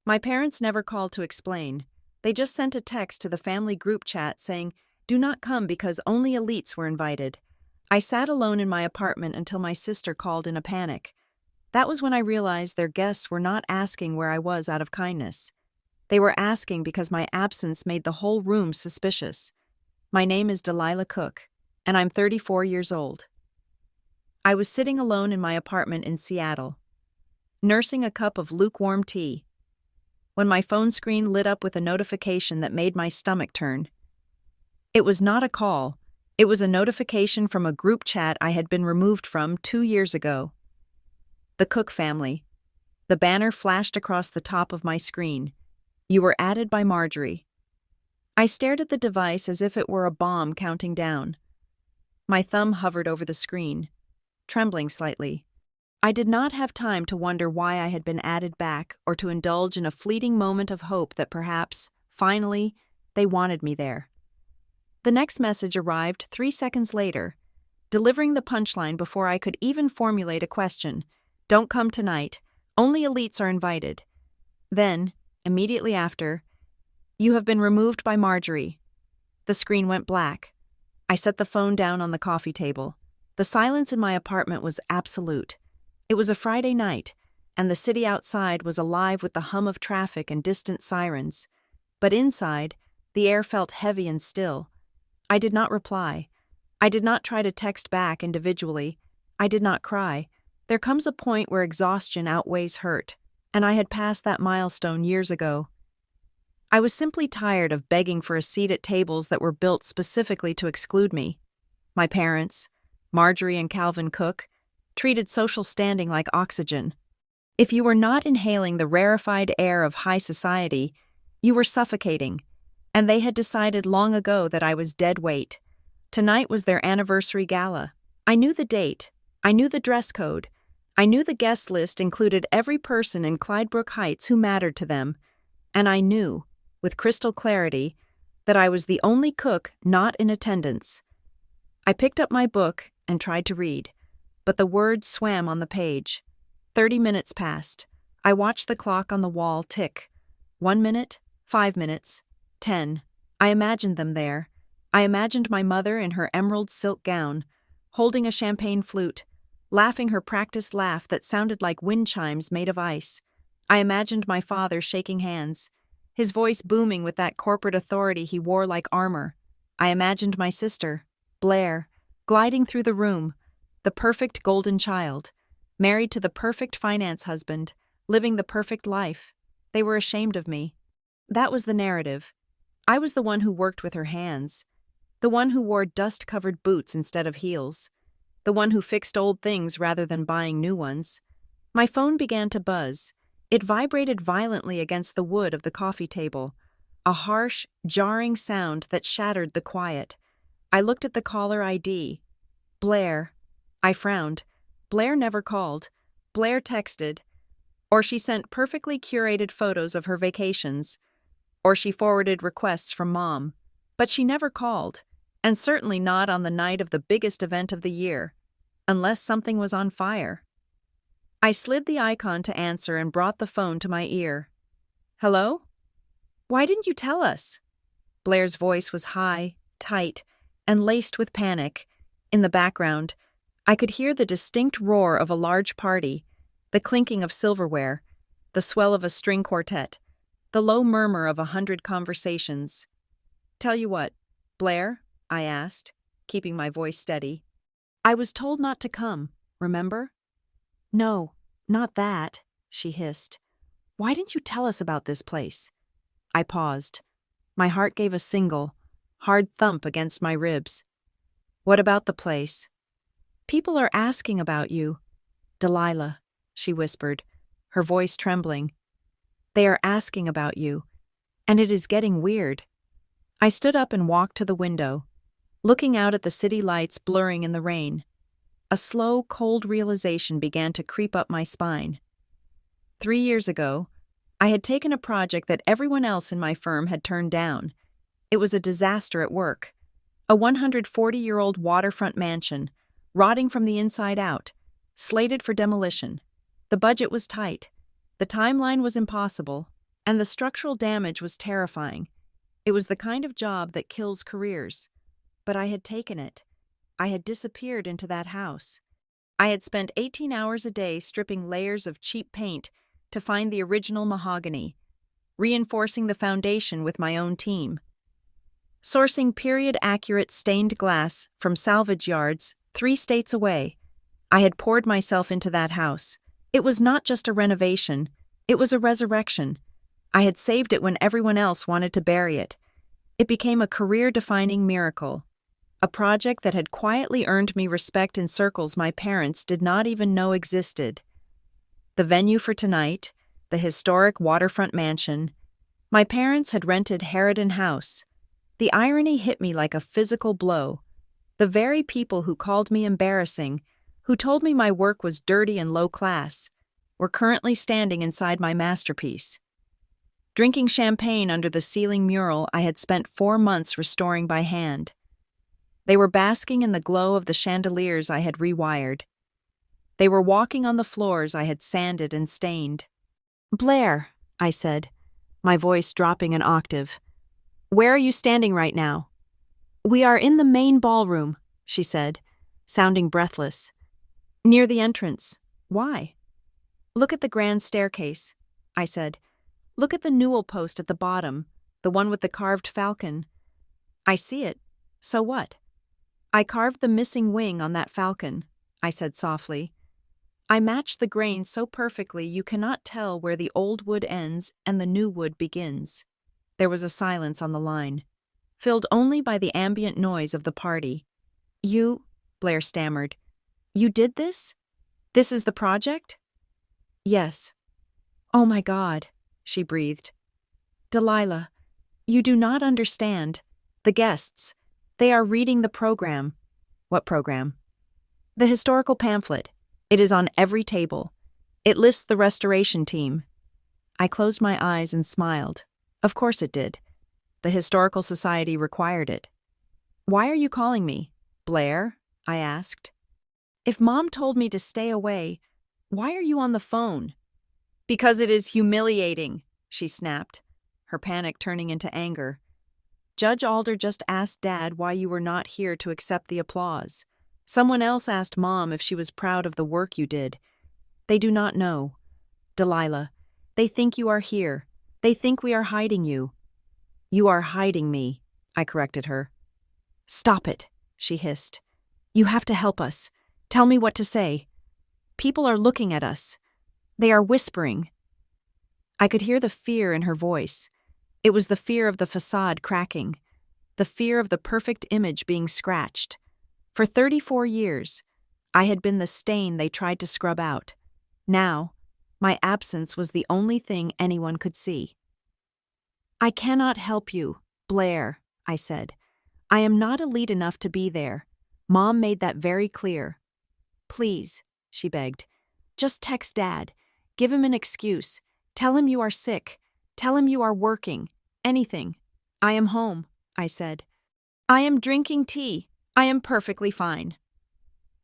My parents never called to explain. They just sent a text to the family group chat saying, "Do not come because only elites were invited." I sat alone in my apartment until my sister called in a panic. That was when I realized their guests were not asking where I was out of kindness. They were asking because my absence made the whole room suspicious. My name is Delilah Cook, and I'm 34 years old. I was sitting alone in my apartment in Seattle, nursing a cup of lukewarm tea, when my phone screen lit up with a notification that made my stomach turn. It was not a call. It was a notification from a group chat I had been removed from 2 years ago. The Cook family. The banner flashed across the top of my screen. "You were added by Marjorie." I stared at the device as if it were a bomb counting down. My thumb hovered over the screen, trembling slightly. I did not have time to wonder why I had been added back or to indulge in a fleeting moment of hope that perhaps, finally, they wanted me there. The next message arrived 3 seconds later, delivering the punchline before I could even formulate a question. "Don't come tonight. Only elites are invited." Then, immediately after, "You have been removed by Marjorie." The screen went black. I set the phone down on the coffee table. The silence in my apartment was absolute. It was a Friday night, and the city outside was alive with the hum of traffic and distant sirens. But inside, the air felt heavy and still. I did not reply. I did not try to text back individually. I did not cry. There comes a point where exhaustion outweighs hurt, and I had passed that milestone years ago. I was simply tired of begging for a seat at tables that were built specifically to exclude me. My parents, Marjorie and Calvin Cook, treated social standing like oxygen. If you were not inhaling the rarefied air of high society, you were suffocating, and they had decided long ago that I was dead weight. Tonight was their anniversary gala. I knew the date. I knew the dress code. I knew the guest list included every person in Clydebrook Heights who mattered to them, and I knew, with crystal clarity, that I was the only cook not in attendance. I picked up my book and tried to read, but the words swam on the page. 30 minutes passed. I watched the clock on the wall tick. 1 minute, 5 minutes, 10. I imagined them there. I imagined my mother in her emerald silk gown, holding a champagne flute, laughing her practiced laugh that sounded like wind chimes made of ice. I imagined my father shaking hands, his voice booming with that corporate authority he wore like armor. I imagined my sister, Blair, gliding through the room, the perfect golden child, married to the perfect finance husband, living the perfect life. They were ashamed of me. That was the narrative. I was the one who worked with her hands, the one who wore dust-covered boots instead of heels, the one who fixed old things rather than buying new ones. My phone began to buzz. It vibrated violently against the wood of the coffee table, a harsh, jarring sound that shattered the quiet. I looked at the caller ID. Blair. I frowned. Blair never called. Blair texted. Or she sent perfectly curated photos of her vacations. Or she forwarded requests from Mom. But she never called, and certainly not on the night of the biggest event of the year, unless something was on fire. I slid the icon to answer and brought the phone to my ear. "Hello? Why didn't you tell us?" Blair's voice was high, tight, and laced with panic. In the background, I could hear the distinct roar of a large party, the clinking of silverware, the swell of a string quartet, the low murmur of 100 conversations. "Tell you what, Blair?" I asked, keeping my voice steady. "I was told not to come, remember?" "No, not that," she hissed. "Why didn't you tell us about this place?" I paused. My heart gave a single, hard thump against my ribs. "What about the place?" "People are asking about you, Delilah," she whispered, her voice trembling. "They are asking about you, and it is getting weird." I stood up and walked to the window, looking out at the city lights blurring in the rain. A slow, cold realization began to creep up my spine. 3 years ago, I had taken a project that everyone else in my firm had turned down. It was a disaster at work. A 140-year-old waterfront mansion, rotting from the inside out, slated for demolition. The budget was tight. The timeline was impossible. And the structural damage was terrifying. It was the kind of job that kills careers. But I had taken it. I had disappeared into that house. I had spent 18 hours a day stripping layers of cheap paint to find the original mahogany, reinforcing the foundation with my own team. Sourcing period-accurate stained glass from salvage yards 3 states away, I had poured myself into that house. It was not just a renovation, it was a resurrection. I had saved it when everyone else wanted to bury it. It became a career-defining miracle. A project that had quietly earned me respect in circles my parents did not even know existed. The venue for tonight, the historic waterfront mansion, my parents had rented Harridan House. The irony hit me like a physical blow. The very people who called me embarrassing, who told me my work was dirty and low class, were currently standing inside my masterpiece. Drinking champagne under the ceiling mural I had spent 4 months restoring by hand. They were basking in the glow of the chandeliers I had rewired. They were walking on the floors I had sanded and stained. "Blair," I said, my voice dropping an octave. "Where are you standing right now?" "We are in the main ballroom," she said, sounding breathless. "Near the entrance. Why?" "Look at the grand staircase," I said. "Look at the newel post at the bottom, the one with the carved falcon." "I see it. So what?" "I carved the missing wing on that falcon," I said softly. "I matched the grain so perfectly you cannot tell where the old wood ends and the new wood begins." There was a silence on the line, filled only by the ambient noise of the party. "You," Blair stammered, "you did this? This is the project?" "Yes." "Oh my God," she breathed. "Delilah, you do not understand. The guests, they are reading the program." "What program?" "The historical pamphlet. It is on every table. It lists the restoration team." I closed my eyes and smiled. Of course it did. The Historical Society required it. "Why are you calling me, Blair?" I asked. "If Mom told me to stay away, why are you on the phone?" "Because it is humiliating," she snapped, her panic turning into anger. "Judge Alder just asked Dad why you were not here to accept the applause. Someone else asked Mom if she was proud of the work you did. They do not know. Delilah, they think you are here. They think we are hiding you." "You are hiding me," I corrected her. "Stop it," she hissed. "You have to help us. Tell me what to say. People are looking at us. They are whispering." I could hear the fear in her voice. It was the fear of the facade cracking, the fear of the perfect image being scratched. For 34 years, I had been the stain they tried to scrub out. Now, my absence was the only thing anyone could see. "I cannot help you, Blair," I said. "I am not elite enough to be there. Mom made that very clear." "Please," she begged, "just text Dad. Give him an excuse. Tell him you are sick. Tell him you are working. Anything." "I am home," I said. "I am drinking tea. I am perfectly fine."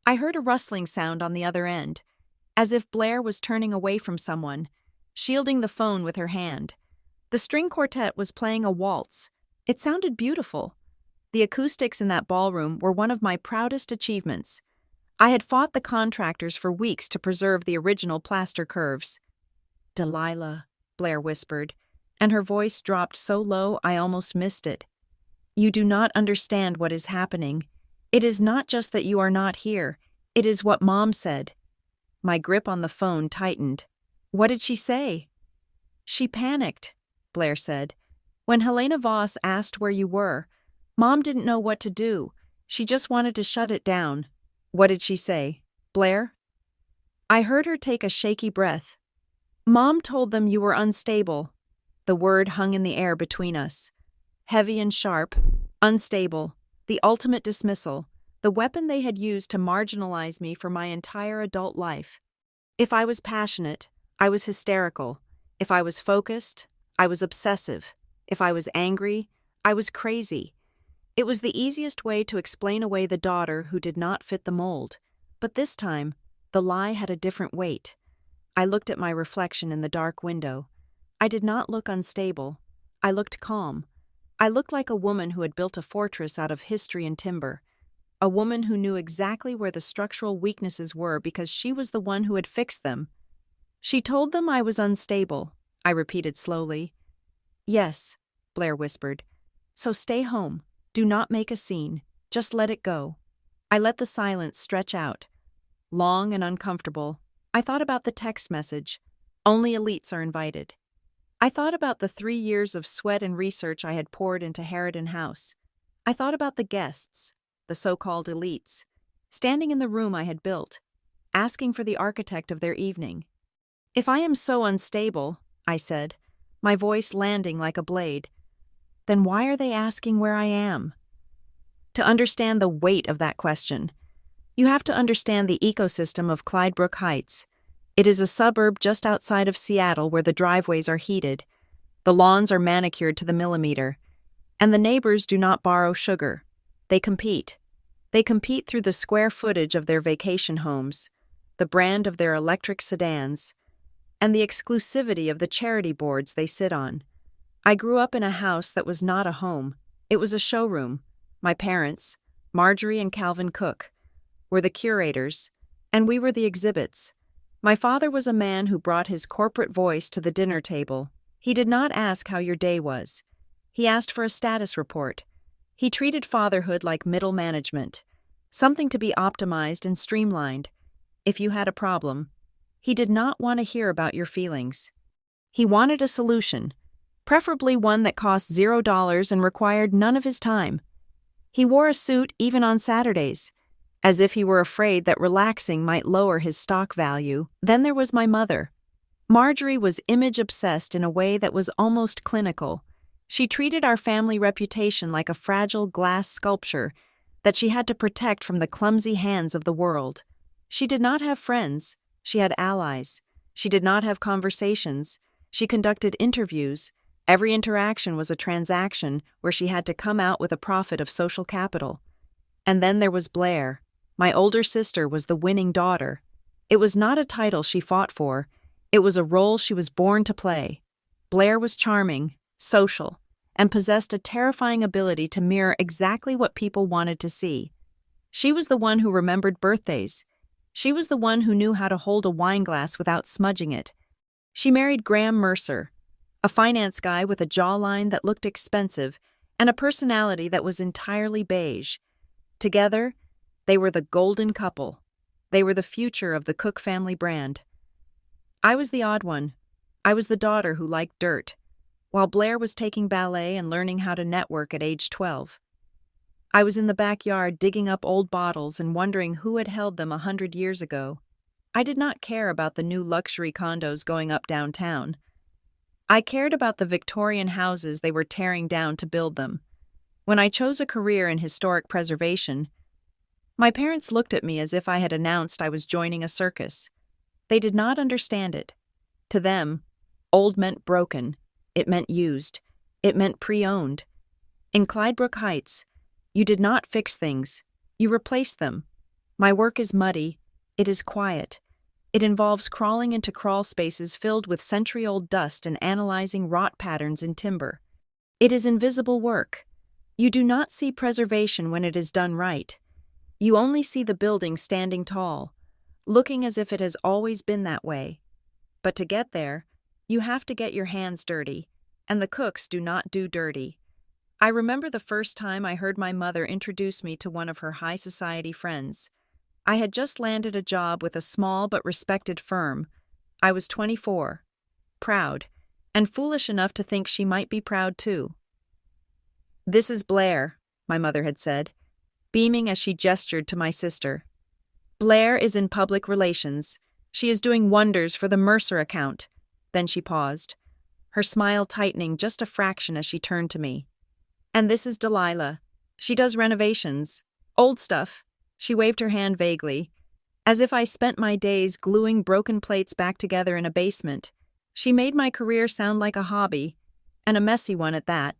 I heard a rustling sound on the other end, as if Blair was turning away from someone, shielding the phone with her hand. The string quartet was playing a waltz. It sounded beautiful. The acoustics in that ballroom were one of my proudest achievements. I had fought the contractors for weeks to preserve the original plaster curves. "Delilah," Blair whispered, and her voice dropped so low I almost missed it. "You do not understand what is happening. It is not just that you are not here. It is what Mom said." My grip on the phone tightened. "What did she say?" "She panicked," Blair said. "When Helena Voss asked where you were, Mom didn't know what to do. She just wanted to shut it down." "What did she say, Blair?" I heard her take a shaky breath. "Mom told them you were unstable." The word hung in the air between us. Heavy and sharp, unstable, the ultimate dismissal, the weapon they had used to marginalize me for my entire adult life. If I was passionate, I was hysterical. If I was focused, I was obsessive. If I was angry, I was crazy. It was the easiest way to explain away the daughter who did not fit the mold. But this time, the lie had a different weight. I looked at my reflection in the dark window. I did not look unstable. I looked calm. I looked like a woman who had built a fortress out of history and timber. A woman who knew exactly where the structural weaknesses were because she was the one who had fixed them. She told them I was unstable, I repeated slowly. Yes, Blair whispered. So stay home. Do not make a scene. Just let it go. I let the silence stretch out. Long and uncomfortable, I thought about the text message. Only elites are invited. I thought about the 3 years of sweat and research I had poured into Harridan House. I thought about the guests, the so-called elites, standing in the room I had built, asking for the architect of their evening. If I am so unstable, I said, my voice landing like a blade, then why are they asking where I am? To understand the weight of that question, you have to understand the ecosystem of Clydebrook Heights. It is a suburb just outside of Seattle where the driveways are heated, the lawns are manicured to the millimeter, and the neighbors do not borrow sugar. They compete. They compete through the square footage of their vacation homes, the brand of their electric sedans, and the exclusivity of the charity boards they sit on. I grew up in a house that was not a home. It was a showroom. My parents, Marjorie and Calvin Cook, were the curators, and we were the exhibits. My father was a man who brought his corporate voice to the dinner table. He did not ask how your day was. He asked for a status report. He treated fatherhood like middle management, something to be optimized and streamlined. If you had a problem, he did not want to hear about your feelings. He wanted a solution, preferably one that cost $0 and required none of his time. He wore a suit even on Saturdays, as if he were afraid that relaxing might lower his stock value. Then there was my mother. Marjorie was image-obsessed in a way that was almost clinical. She treated our family reputation like a fragile glass sculpture that she had to protect from the clumsy hands of the world. She did not have friends. She had allies. She did not have conversations. She conducted interviews. Every interaction was a transaction where she had to come out with a profit of social capital. And then there was Blair. My older sister was the winning daughter. It was not a title she fought for. It was a role she was born to play. Blair was charming, social, and possessed a terrifying ability to mirror exactly what people wanted to see. She was the one who remembered birthdays. She was the one who knew how to hold a wine glass without smudging it. She married Graham Mercer, a finance guy with a jawline that looked expensive and a personality that was entirely beige. Together, they were the golden couple. They were the future of the Cook family brand. I was the odd one. I was the daughter who liked dirt, while Blair was taking ballet and learning how to network at age 12. I was in the backyard digging up old bottles and wondering who had held them 100 years ago. I did not care about the new luxury condos going up downtown. I cared about the Victorian houses they were tearing down to build them. When I chose a career in historic preservation, my parents looked at me as if I had announced I was joining a circus. They did not understand it. To them, old meant broken. It meant used. It meant pre-owned. In Clydebrook Heights, you did not fix things. You replaced them. My work is muddy. It is quiet. It involves crawling into crawl spaces filled with century-old dust and analyzing rot patterns in timber. It is invisible work. You do not see preservation when it is done right. You only see the building standing tall, looking as if it has always been that way. But to get there, you have to get your hands dirty, and the cooks do not do dirty. I remember the first time I heard my mother introduce me to one of her high society friends. I had just landed a job with a small but respected firm. I was 24, proud, and foolish enough to think she might be proud too. "This is Blair," my mother had said, beaming as she gestured to my sister. "Blair is in public relations. She is doing wonders for the Mercer account." Then she paused, her smile tightening just a fraction as she turned to me. "And this is Delilah. She does renovations. Old stuff." She waved her hand vaguely, as if I spent my days gluing broken plates back together in a basement. She made my career sound like a hobby, and a messy one at that.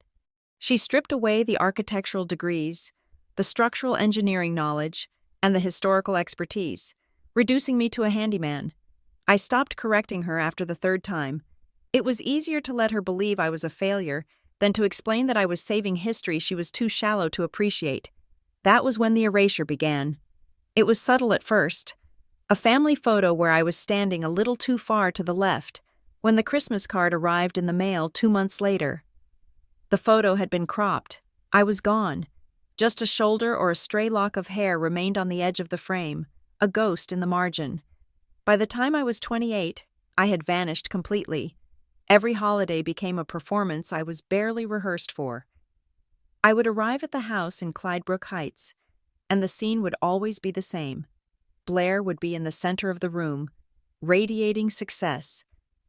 She stripped away the architectural degrees, the structural engineering knowledge, and the historical expertise, reducing me to a handyman. I stopped correcting her after the third time. It was easier to let her believe I was a failure than to explain that I was saving history she was too shallow to appreciate. That was when the erasure began. It was subtle at first. A family photo where I was standing a little too far to the left when the Christmas card arrived in the mail 2 months later. The photo had been cropped. I was gone. Just a shoulder or a stray lock of hair remained on the edge of the frame, a ghost in the margin. By the time I was 28, I had vanished completely. Every holiday became a performance I was barely rehearsed for. I would arrive at the house in Clydebrook Heights, and the scene would always be the same. Blair would be in the center of the room, radiating success.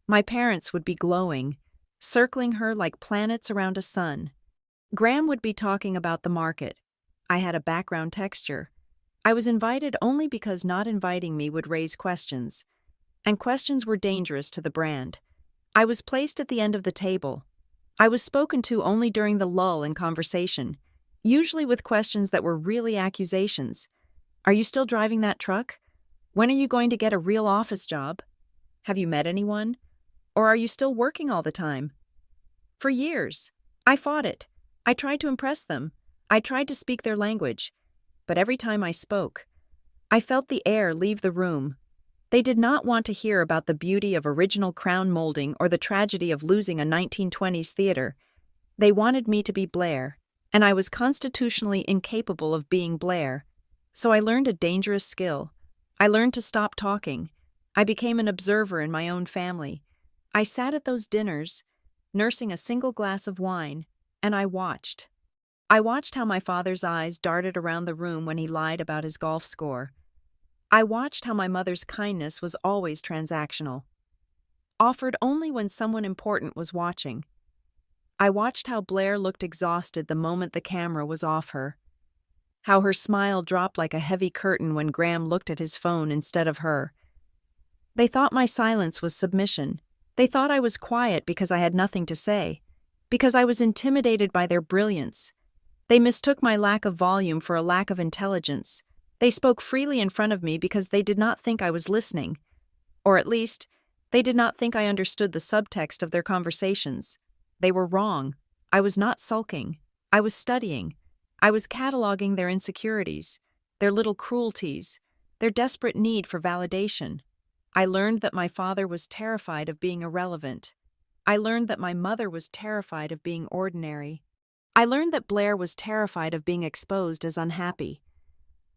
My parents would be glowing, circling her like planets around a sun. Graham would be talking about the market. I had a background texture. I was invited only because not inviting me would raise questions, and questions were dangerous to the brand. I was placed at the end of the table. I was spoken to only during the lull in conversation, usually with questions that were really accusations. Are you still driving that truck? When are you going to get a real office job? Have you met anyone? Or are you still working all the time? For years, I fought it. I tried to impress them. I tried to speak their language. But every time I spoke, I felt the air leave the room. They did not want to hear about the beauty of original crown molding or the tragedy of losing a 1920s theater. They wanted me to be Blair, and I was constitutionally incapable of being Blair. So I learned a dangerous skill. I learned to stop talking. I became an observer in my own family. I sat at those dinners, nursing a single glass of wine, and I watched. I watched how my father's eyes darted around the room when he lied about his golf score. I watched how my mother's kindness was always transactional, offered only when someone important was watching. I watched how Blair looked exhausted the moment the camera was off her, how her smile dropped like a heavy curtain when Graham looked at his phone instead of her. They thought my silence was submission. They thought I was quiet because I had nothing to say, because I was intimidated by their brilliance. They mistook my lack of volume for a lack of intelligence. They spoke freely in front of me because they did not think I was listening. Or at least, they did not think I understood the subtext of their conversations. They were wrong. I was not sulking. I was studying. I was cataloging their insecurities, their little cruelties, their desperate need for validation. I learned that my father was terrified of being irrelevant. I learned that my mother was terrified of being ordinary. I learned that Blair was terrified of being exposed as unhappy.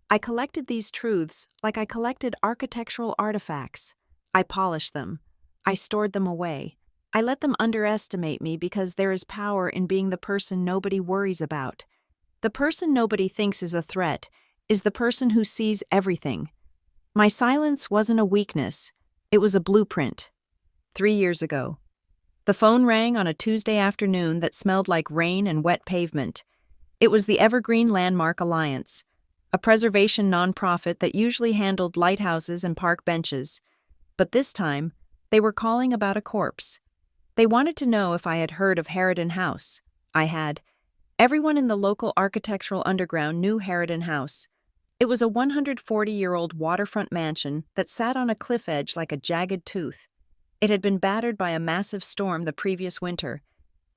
I collected these truths like I collected architectural artifacts. I polished them. I stored them away. I let them underestimate me because there is power in being the person nobody worries about. The person nobody thinks is a threat is the person who sees everything. My silence wasn't a weakness. It was a blueprint. 3 years ago. The phone rang on a Tuesday afternoon that smelled like rain and wet pavement. It was the Evergreen Landmark Alliance, a preservation nonprofit that usually handled lighthouses and park benches. But this time, they were calling about a corpse. They wanted to know if I had heard of Harridan House. I had. Everyone in the local architectural underground knew Harridan House. It was a 140-year-old waterfront mansion that sat on a cliff edge like a jagged tooth. It had been battered by a massive storm the previous winter,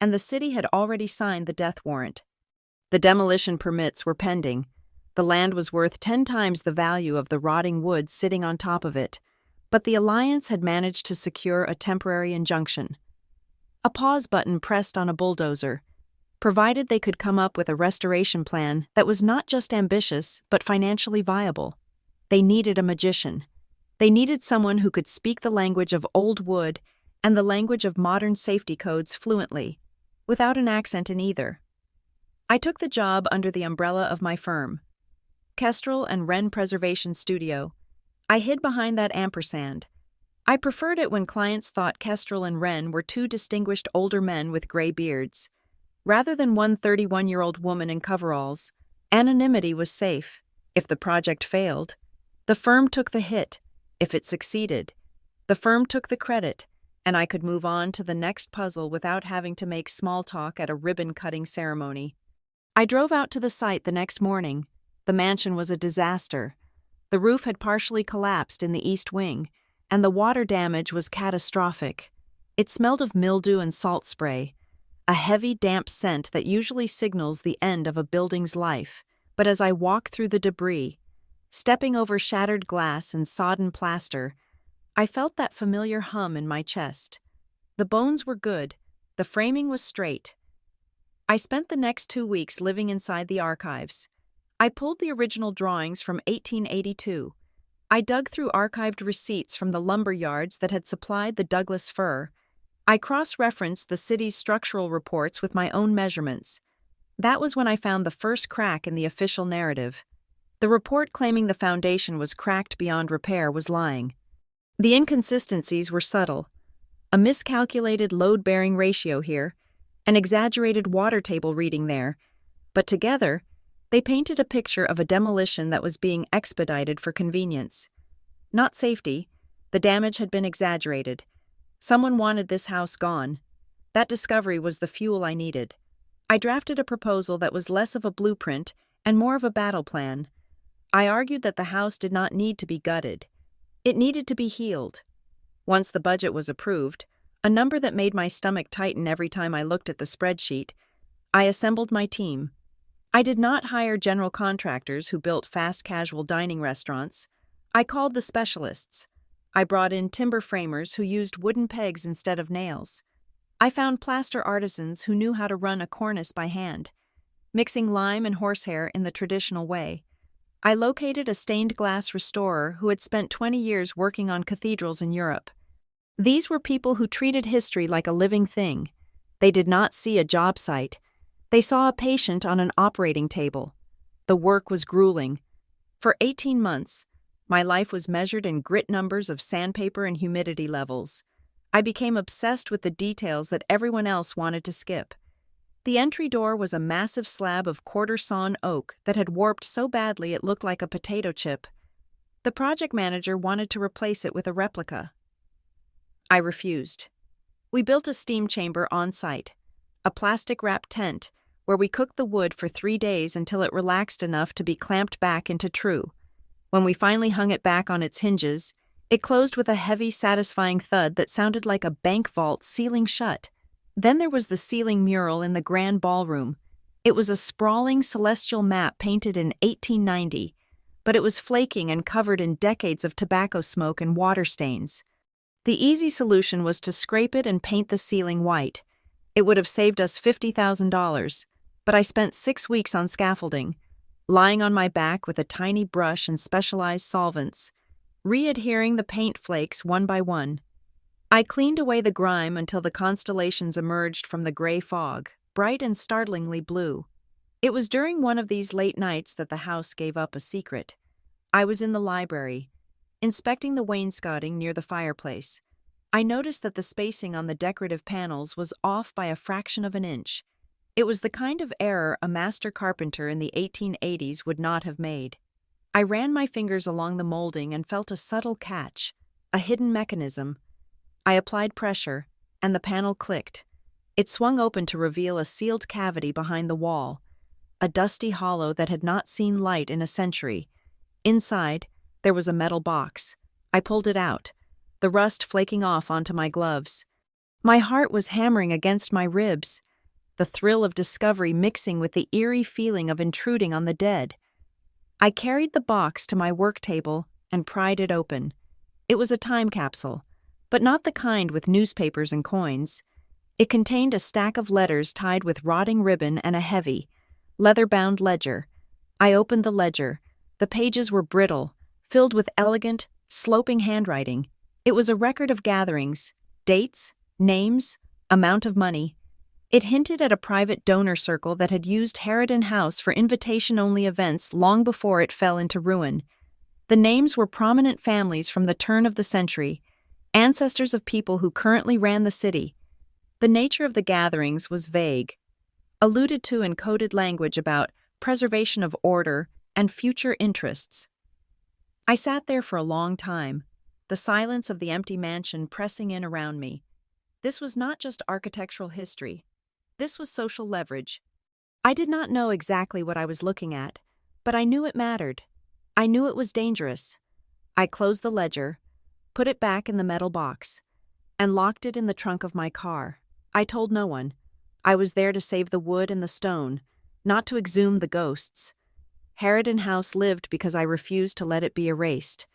and the city had already signed the death warrant. The demolition permits were pending. The land was worth 10 times the value of the rotting wood sitting on top of it, but the Alliance had managed to secure a temporary injunction. A pause button pressed on a bulldozer, provided they could come up with a restoration plan that was not just ambitious but financially viable. They needed a magician. They needed someone who could speak the language of old wood and the language of modern safety codes fluently, without an accent in either. I took the job under the umbrella of my firm, Kestrel and Wren Preservation Studio. I hid behind that ampersand. I preferred it when clients thought Kestrel and Wren were 2 distinguished older men with gray beards. Rather than one 31-year-old woman in coveralls, anonymity was safe. If the project failed, the firm took the hit. If it succeeded, the firm took the credit, and I could move on to the next puzzle without having to make small talk at a ribbon-cutting ceremony. I drove out to the site the next morning. The mansion was a disaster. The roof had partially collapsed in the east wing, and the water damage was catastrophic. It smelled of mildew and salt spray, a heavy, damp scent that usually signals the end of a building's life. But as I walked through the debris, stepping over shattered glass and sodden plaster, I felt that familiar hum in my chest. The bones were good, the framing was straight. I spent the next 2 weeks living inside the archives. I pulled the original drawings from 1882. I dug through archived receipts from the lumber yards that had supplied the Douglas fir. I cross-referenced the city's structural reports with my own measurements. That was when I found the first crack in the official narrative. The report claiming the foundation was cracked beyond repair was lying. The inconsistencies were subtle. A miscalculated load-bearing ratio here, an exaggerated water table reading there, but together, they painted a picture of a demolition that was being expedited for convenience. Not safety, the damage had been exaggerated. Someone wanted this house gone. That discovery was the fuel I needed. I drafted a proposal that was less of a blueprint and more of a battle plan. I argued that the house did not need to be gutted. It needed to be healed. Once the budget was approved, a number that made my stomach tighten every time I looked at the spreadsheet, I assembled my team. I did not hire general contractors who built fast casual dining restaurants. I called the specialists. I brought in timber framers who used wooden pegs instead of nails. I found plaster artisans who knew how to run a cornice by hand, mixing lime and horsehair in the traditional way. I located a stained glass restorer who had spent 20 years working on cathedrals in Europe. These were people who treated history like a living thing. They did not see a job site. They saw a patient on an operating table. The work was grueling. For 18 months, my life was measured in grit numbers of sandpaper and humidity levels. I became obsessed with the details that everyone else wanted to skip. The entry door was a massive slab of quarter-sawn oak that had warped so badly it looked like a potato chip. The project manager wanted to replace it with a replica. I refused. We built a steam chamber on site, a plastic-wrapped tent where we cooked the wood for 3 days until it relaxed enough to be clamped back into true. When we finally hung it back on its hinges, it closed with a heavy, satisfying thud that sounded like a bank vault sealing shut. Then there was the ceiling mural in the grand ballroom. It was a sprawling celestial map painted in 1890, but it was flaking and covered in decades of tobacco smoke and water stains. The easy solution was to scrape it and paint the ceiling white. It would have saved us $50,000, but I spent 6 weeks on scaffolding, lying on my back with a tiny brush and specialized solvents, re-adhering the paint flakes one by one. I cleaned away the grime until the constellations emerged from the gray fog, bright and startlingly blue. It was during one of these late nights that the house gave up a secret. I was in the library, inspecting the wainscoting near the fireplace. I noticed that the spacing on the decorative panels was off by a fraction of an inch. It was the kind of error a master carpenter in the 1880s would not have made. I ran my fingers along the molding and felt a subtle catch, a hidden mechanism. I applied pressure, and the panel clicked. It swung open to reveal a sealed cavity behind the wall, a dusty hollow that had not seen light in a century. Inside, there was a metal box. I pulled it out, the rust flaking off onto my gloves. My heart was hammering against my ribs, the thrill of discovery mixing with the eerie feeling of intruding on the dead. I carried the box to my work table and pried it open. It was a time capsule, but not the kind with newspapers and coins. It contained a stack of letters tied with rotting ribbon and a heavy, leather-bound ledger. I opened the ledger. The pages were brittle, filled with elegant, sloping handwriting. It was a record of gatherings, dates, names, amount of money. It hinted at a private donor circle that had used Harridan House for invitation-only events long before it fell into ruin. The names were prominent families from the turn of the century, ancestors of people who currently ran the city. The nature of the gatherings was vague, alluded to in coded language about preservation of order and future interests. I sat there for a long time, the silence of the empty mansion pressing in around me. This was not just architectural history. This was social leverage. I did not know exactly what I was looking at, but I knew it mattered. I knew it was dangerous. I closed the ledger, put it back in the metal box. and locked it in the trunk of my car. I told no one. I was there to save the wood and the stone, not to exhume the ghosts. Harridan House lived because I refused to let it be erased.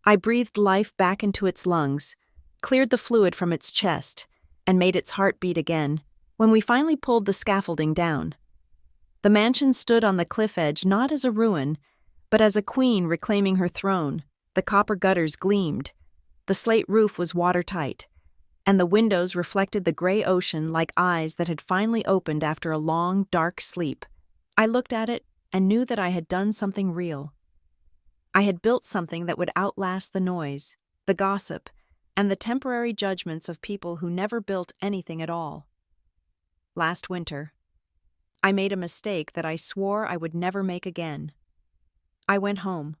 I breathed life back into its lungs, cleared the fluid from its chest, and made its heart beat again when we finally pulled the scaffolding down. The mansion stood on the cliff edge not as a ruin, but as a queen reclaiming her throne. The copper gutters gleamed, the slate roof was watertight, and the windows reflected the gray ocean like eyes that had finally opened after a long, dark sleep. I looked at it and knew that I had done something real. I had built something that would outlast the noise, the gossip, and the temporary judgments of people who never built anything at all. Last winter, I made a mistake that I swore I would never make again. I went home.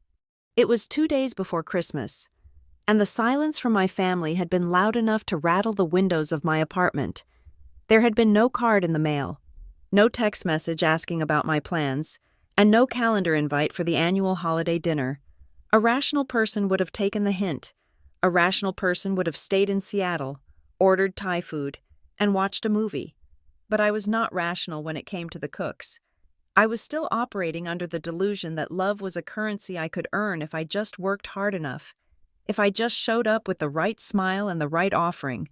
It was 2 days before Christmas, and the silence from my family had been loud enough to rattle the windows of my apartment. There had been no card in the mail, no text message asking about my plans, and no calendar invite for the annual holiday dinner. A rational person would have taken the hint. A rational person would have stayed in Seattle, ordered Thai food, and watched a movie. But I was not rational when it came to the cooks. I was still operating under the delusion that love was a currency I could earn if I just worked hard enough, if I just showed up with the right smile and the right offering.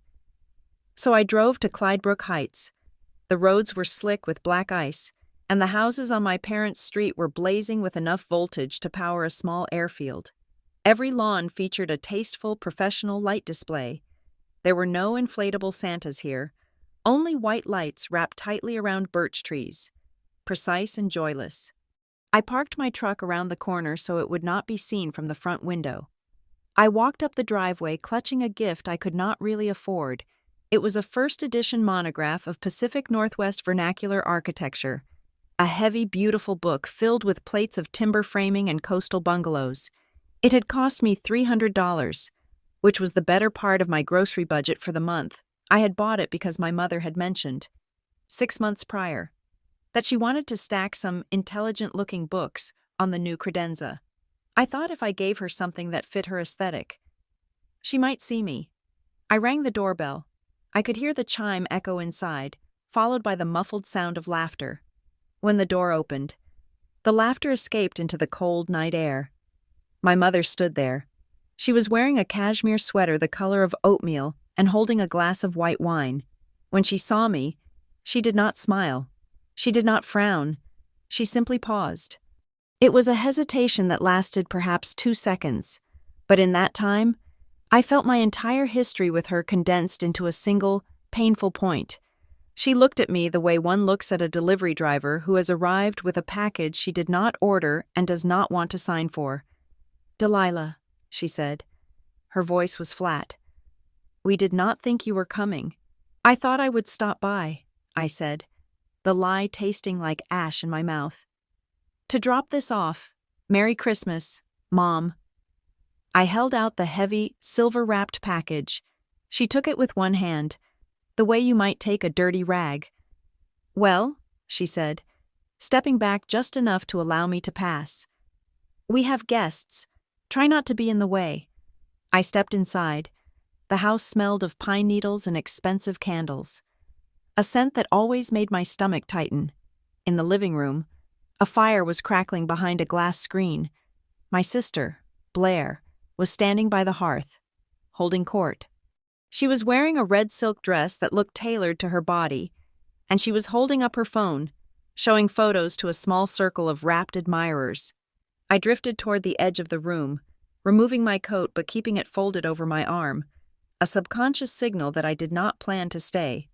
So I drove to Clydebrook Heights. The roads were slick with black ice, and the houses on my parents' street were blazing with enough voltage to power a small airfield. Every lawn featured a tasteful professional light display. There were no inflatable Santas here, only white lights wrapped tightly around birch trees, precise and joyless. I parked my truck around the corner so it would not be seen from the front window. I walked up the driveway clutching a gift I could not really afford. It was a first edition monograph of Pacific Northwest vernacular architecture, a heavy, beautiful book filled with plates of timber framing and coastal bungalows. It had cost me $300, which was the better part of my grocery budget for the month. I had bought it because my mother had mentioned, 6 months prior, that she wanted to stack some intelligent-looking books on the new credenza. I thought if I gave her something that fit her aesthetic, she might see me. I rang the doorbell. I could hear the chime echo inside, followed by the muffled sound of laughter. When the door opened, the laughter escaped into the cold night air. My mother stood there. She was wearing a cashmere sweater the color of oatmeal and holding a glass of white wine. When she saw me, she did not smile. She did not frown. She simply paused. It was a hesitation that lasted perhaps 2 seconds, but in that time, I felt my entire history with her condensed into a single, painful point. She looked at me the way one looks at a delivery driver who has arrived with a package she did not order and does not want to sign for. "Delilah," she said. Her voice was flat. "We did not think you were coming. I thought I would stop by," I said, the lie tasting like ash in my mouth. "To drop this off. Merry Christmas, Mom." I held out the heavy, silver-wrapped package. She took it with one hand, the way you might take a dirty rag. "Well," she said, stepping back just enough to allow me to pass. "We have guests. Try not to be in the way." I stepped inside. The house smelled of pine needles and expensive candles, a scent that always made my stomach tighten. In the living room, a fire was crackling behind a glass screen. My sister, Blair, was standing by the hearth, holding court. She was wearing a red silk dress that looked tailored to her body, and she was holding up her phone, showing photos to a small circle of rapt admirers. I drifted toward the edge of the room, removing my coat but keeping it folded over my arm, a subconscious signal that I did not plan to stay.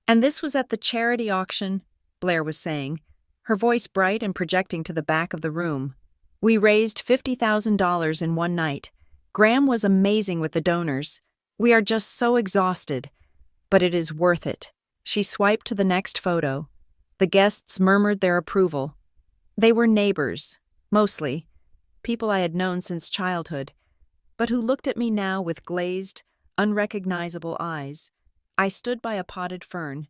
"And this was at the charity auction," Blair was saying, her voice bright and projecting to the back of the room. "We raised $50,000 in one night. Graham was amazing with the donors. We are just so exhausted, but it is worth it." She swiped to the next photo. The guests murmured their approval. They were neighbors, mostly, people I had known since childhood, but who looked at me now with glazed, unrecognizable eyes. I stood by a potted fern,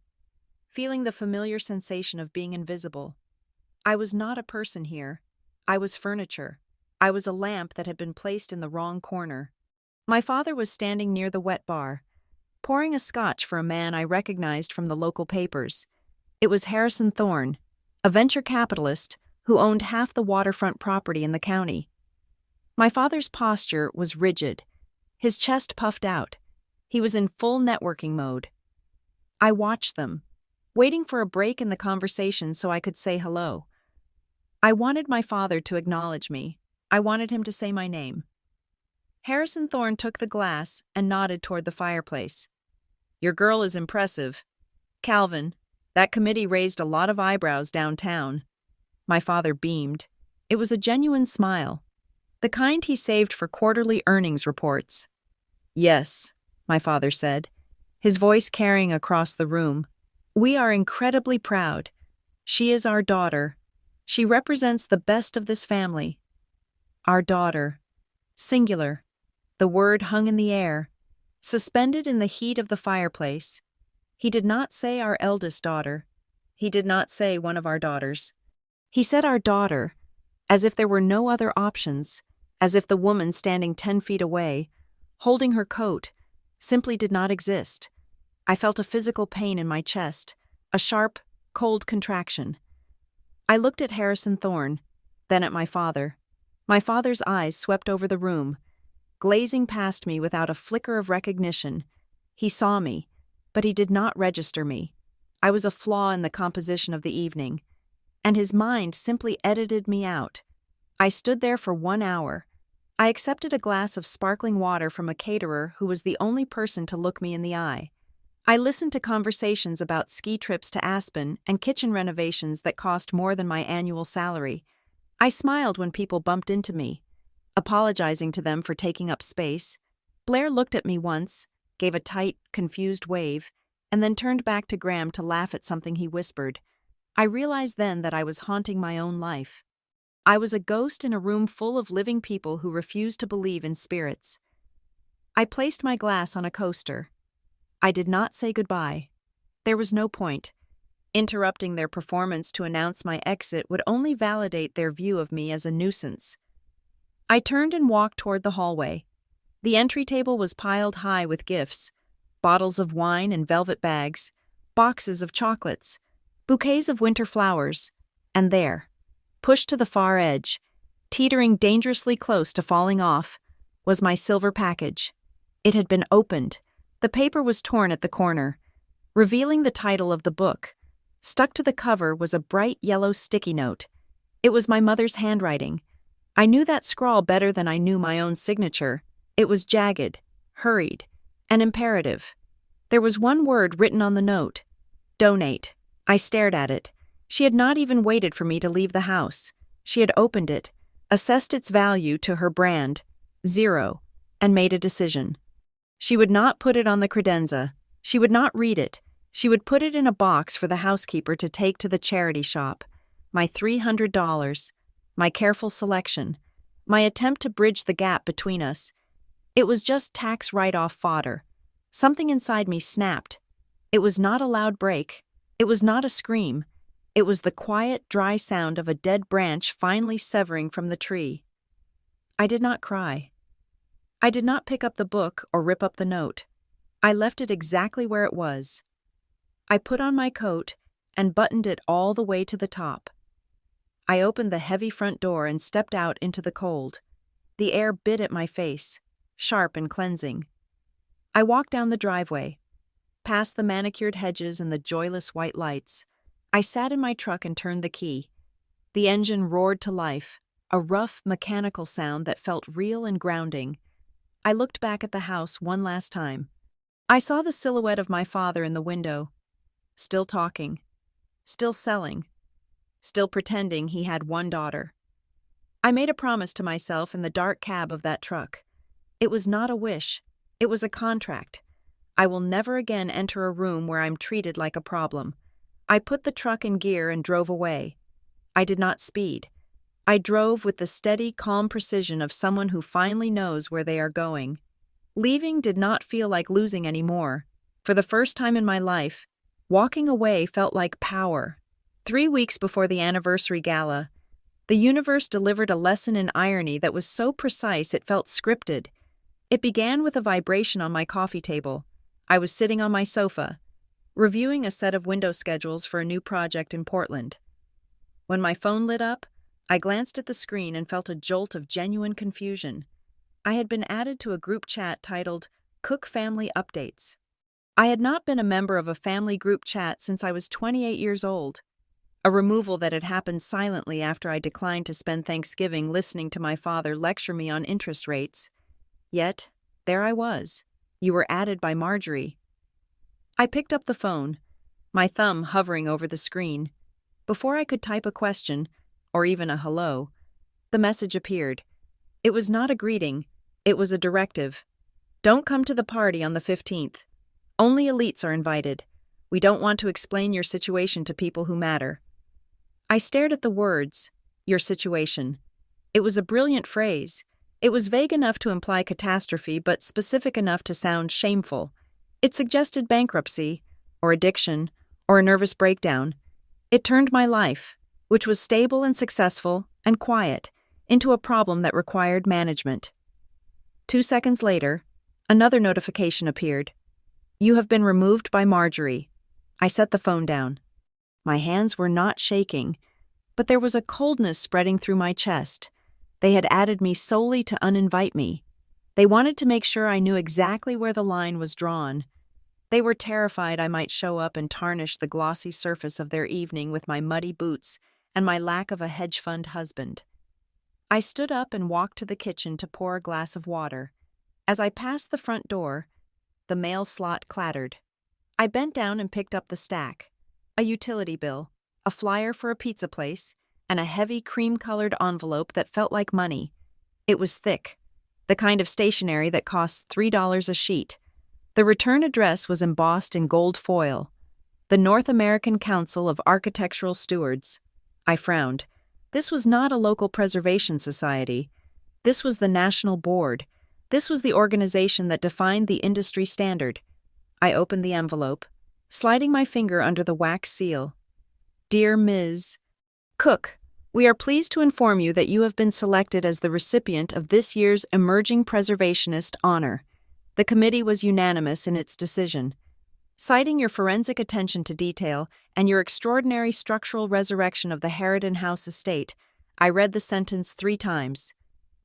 feeling the familiar sensation of being invisible. I was not a person here. I was furniture. I was a lamp that had been placed in the wrong corner. My father was standing near the wet bar, pouring a scotch for a man I recognized from the local papers. It was Harrison Thorne, a venture capitalist who owned half the waterfront property in the county. My father's posture was rigid, his chest puffed out. He was in full networking mode. I watched them, waiting for a break in the conversation so I could say hello. I wanted my father to acknowledge me. I wanted him to say my name. Harrison Thorne took the glass and nodded toward the fireplace. "Your girl is impressive. Calvin, that committee raised a lot of eyebrows downtown." My father beamed. It was a genuine smile, the kind he saved for quarterly earnings reports. "Yes," my father said, his voice carrying across the room. "We are incredibly proud. She is our daughter. She represents the best of this family." Our daughter. Singular. The word hung in the air, suspended in the heat of the fireplace. He did not say our eldest daughter. He did not say one of our daughters. He said our daughter, as if there were no other options, as if the woman standing 10 feet away, holding her coat, simply did not exist. I felt a physical pain in my chest, a sharp, cold contraction. I looked at Harrison Thorne, then at my father. My father's eyes swept over the room, glazing past me without a flicker of recognition. He saw me, but he did not register me. I was a flaw in the composition of the evening, and his mind simply edited me out. I stood there for 1 hour. I accepted a glass of sparkling water from a caterer who was the only person to look me in the eye. I listened to conversations about ski trips to Aspen and kitchen renovations that cost more than my annual salary. I smiled when people bumped into me, apologizing to them for taking up space. Blair looked at me once, gave a tight, confused wave, and then turned back to Graham to laugh at something he whispered. I realized then that I was haunting my own life. I was a ghost in a room full of living people who refused to believe in spirits. I placed my glass on a coaster. I did not say goodbye. There was no point. Interrupting their performance to announce my exit would only validate their view of me as a nuisance. I turned and walked toward the hallway. The entry table was piled high with gifts, bottles of wine and velvet bags, boxes of chocolates, bouquets of winter flowers, and there, pushed to the far edge, teetering dangerously close to falling off, was my silver package. It had been opened. The paper was torn at the corner, revealing the title of the book. Stuck to the cover was a bright yellow sticky note. It was my mother's handwriting. I knew that scrawl better than I knew my own signature. It was jagged, hurried, and imperative. There was one word written on the note: donate. I stared at it. She had not even waited for me to leave the house. She had opened it, assessed its value to her brand, 0, and made a decision. She would not put it on the credenza. She would not read it. She would put it in a box for the housekeeper to take to the charity shop. My $300, my careful selection, my attempt to bridge the gap between us. It was just tax write-off fodder. Something inside me snapped. It was not a loud break. It was not a scream. It was the quiet, dry sound of a dead branch finally severing from the tree. I did not cry. I did not pick up the book or rip up the note. I left it exactly where it was. I put on my coat and buttoned it all the way to the top. I opened the heavy front door and stepped out into the cold. The air bit at my face, sharp and cleansing. I walked down the driveway, past the manicured hedges and the joyless white lights. I sat in my truck and turned the key. The engine roared to life, a rough, mechanical sound that felt real and grounding. I looked back at the house one last time. I saw the silhouette of my father in the window, still talking, still selling, still pretending he had one daughter. I made a promise to myself in the dark cab of that truck. It was not a wish. It was a contract. I will never again enter a room where I'm treated like a problem. I put the truck in gear and drove away. I did not speed. I drove with the steady, calm precision of someone who finally knows where they are going. Leaving did not feel like losing anymore. For the first time in my life, walking away felt like power. 3 weeks before the anniversary gala, the universe delivered a lesson in irony that was so precise it felt scripted. It began with a vibration on my coffee table. I was sitting on my sofa, reviewing a set of window schedules for a new project in Portland. When my phone lit up, I glanced at the screen and felt a jolt of genuine confusion. I had been added to a group chat titled Cook Family Updates. I had not been a member of a family group chat since I was 28 years old, a removal that had happened silently after I declined to spend Thanksgiving listening to my father lecture me on interest rates. Yet, there I was. You were added by Marjorie. I picked up the phone, my thumb hovering over the screen. Before I could type a question, or even a hello, the message appeared. It was not a greeting, it was a directive. Don't come to the party on the 15th. Only elites are invited. We don't want to explain your situation to people who matter. I stared at the words, your situation. It was a brilliant phrase. It was vague enough to imply catastrophe, but specific enough to sound shameful. It suggested bankruptcy, or addiction, or a nervous breakdown. It turned my life, which was stable and successful and quiet, into a problem that required management. 2 seconds later, another notification appeared. You have been removed by Marjorie. I set the phone down. My hands were not shaking, but there was a coldness spreading through my chest. They had added me solely to uninvite me. They wanted to make sure I knew exactly where the line was drawn. They were terrified I might show up and tarnish the glossy surface of their evening with my muddy boots and my lack of a hedge fund husband. I stood up and walked to the kitchen to pour a glass of water. As I passed the front door, the mail slot clattered. I bent down and picked up the stack. A utility bill, a flyer for a pizza place, and a heavy cream-colored envelope that felt like money. It was thick, the kind of stationery that costs $3 a sheet. The return address was embossed in gold foil. The North American Council of Architectural Stewards. I frowned. This was not a local preservation society. This was the National Board. This was the organization that defined the industry standard. I opened the envelope, sliding my finger under the wax seal. Dear Ms. Cook, we are pleased to inform you that you have been selected as the recipient of this year's Emerging Preservationist honor. The committee was unanimous in its decision. Citing your forensic attention to detail and your extraordinary structural resurrection of the Harridan House estate, I read the sentence 3 times.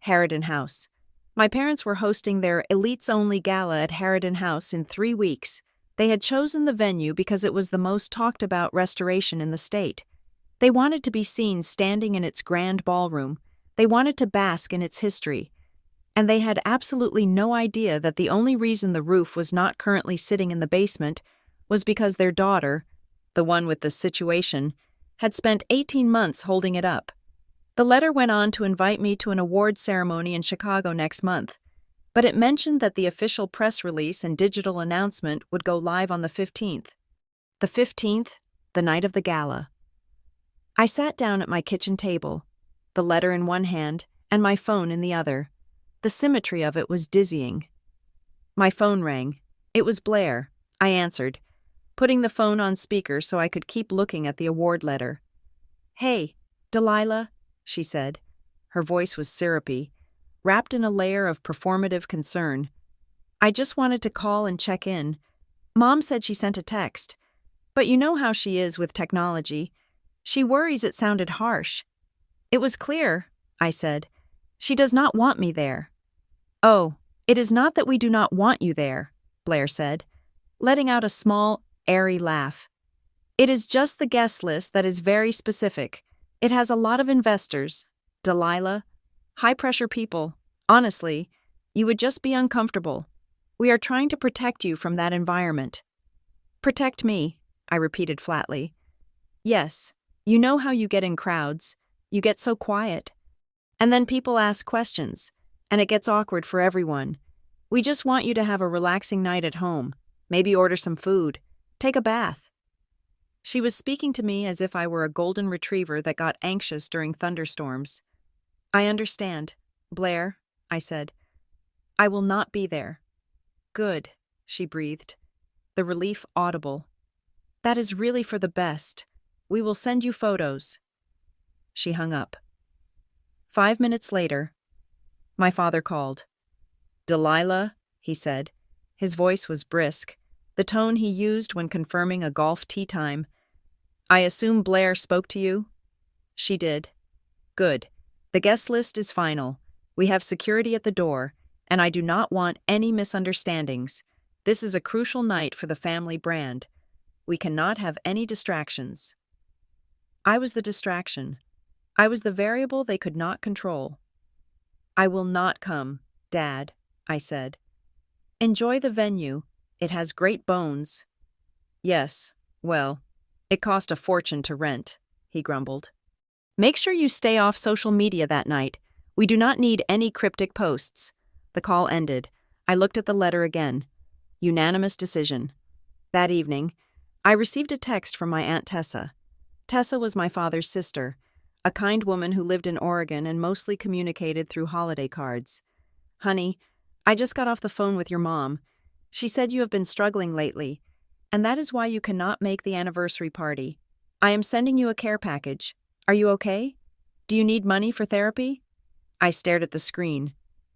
Harridan House. My parents were hosting their elites-only gala at Harridan House in 3 weeks. They had chosen the venue because it was the most talked-about restoration in the state. They wanted to be seen standing in its grand ballroom. They wanted to bask in its history. And they had absolutely no idea that the only reason the roof was not currently sitting in the basement was because their daughter, the one with the situation, had spent 18 months holding it up. The letter went on to invite me to an award ceremony in Chicago next month, but it mentioned that the official press release and digital announcement would go live on the 15th. The 15th, the night of the gala. I sat down at my kitchen table, the letter in one hand and my phone in the other. The symmetry of it was dizzying. My phone rang. It was Blair. I answered, putting the phone on speaker so I could keep looking at the award letter. Hey, Delilah, she said. Her voice was syrupy, wrapped in a layer of performative concern. I just wanted to call and check in. Mom said she sent a text. But you know how she is with technology. She worries it sounded harsh. It was clear, I said. She does not want me there. Oh, it is not that we do not want you there, Blair said, letting out a small, airy laugh. It is just the guest list that is very specific. It has a lot of investors, Delilah, high-pressure people. Honestly, you would just be uncomfortable. We are trying to protect you from that environment. Protect me, I repeated flatly. Yes, you know how you get in crowds. You get so quiet. And then people ask questions, and it gets awkward for everyone. We just want you to have a relaxing night at home. Maybe order some food. Take a bath. She was speaking to me as if I were a golden retriever that got anxious during thunderstorms. I understand, Blair, I said. I will not be there. Good, she breathed, the relief audible. That is really for the best. We will send you photos. She hung up. 5 minutes later, my father called. Delilah, he said. His voice was brisk. the tone he used when confirming a golf tee time. "I assume Blair spoke to you?" "She did." "Good. The guest list is final. We have security at the door, and I do not want any misunderstandings. This is a crucial night for the family brand. We cannot have any distractions." I was the distraction. I was the variable they could not control. "I will not come, Dad," I said. "Enjoy the venue. It has great bones." "Yes, well, it cost a fortune to rent," he grumbled. "Make sure you stay off social media that night. We do not need any cryptic posts." The call ended. I looked at the letter again. Unanimous decision. That evening, I received a text from my Aunt Tessa. Tessa was my father's sister, a kind woman who lived in Oregon and mostly communicated through holiday cards. "Honey, I just got off the phone with your mom. She said you have been struggling lately, and that is why you cannot make the anniversary party. I am sending you a care package. Are you okay? Do you need money for therapy?" I stared at the screen.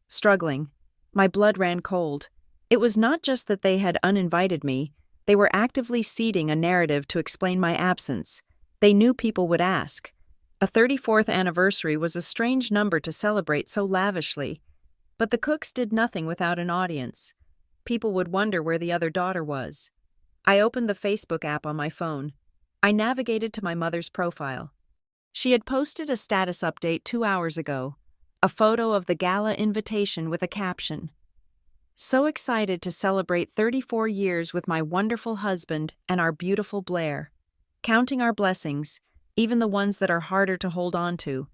Struggling. My blood ran cold. It was not just that they had uninvited me, they were actively seeding a narrative to explain my absence. They knew people would ask. A 34th anniversary was a strange number to celebrate so lavishly. But the Cooks did nothing without an audience. People would wonder where the other daughter was. I opened the Facebook app on my phone. I navigated to my mother's profile. She had posted a status update 2 hours ago, a photo of the gala invitation with a caption. "So excited to celebrate 34 years with my wonderful husband and our beautiful Blair. Counting our blessings, even the ones that are harder to hold on to."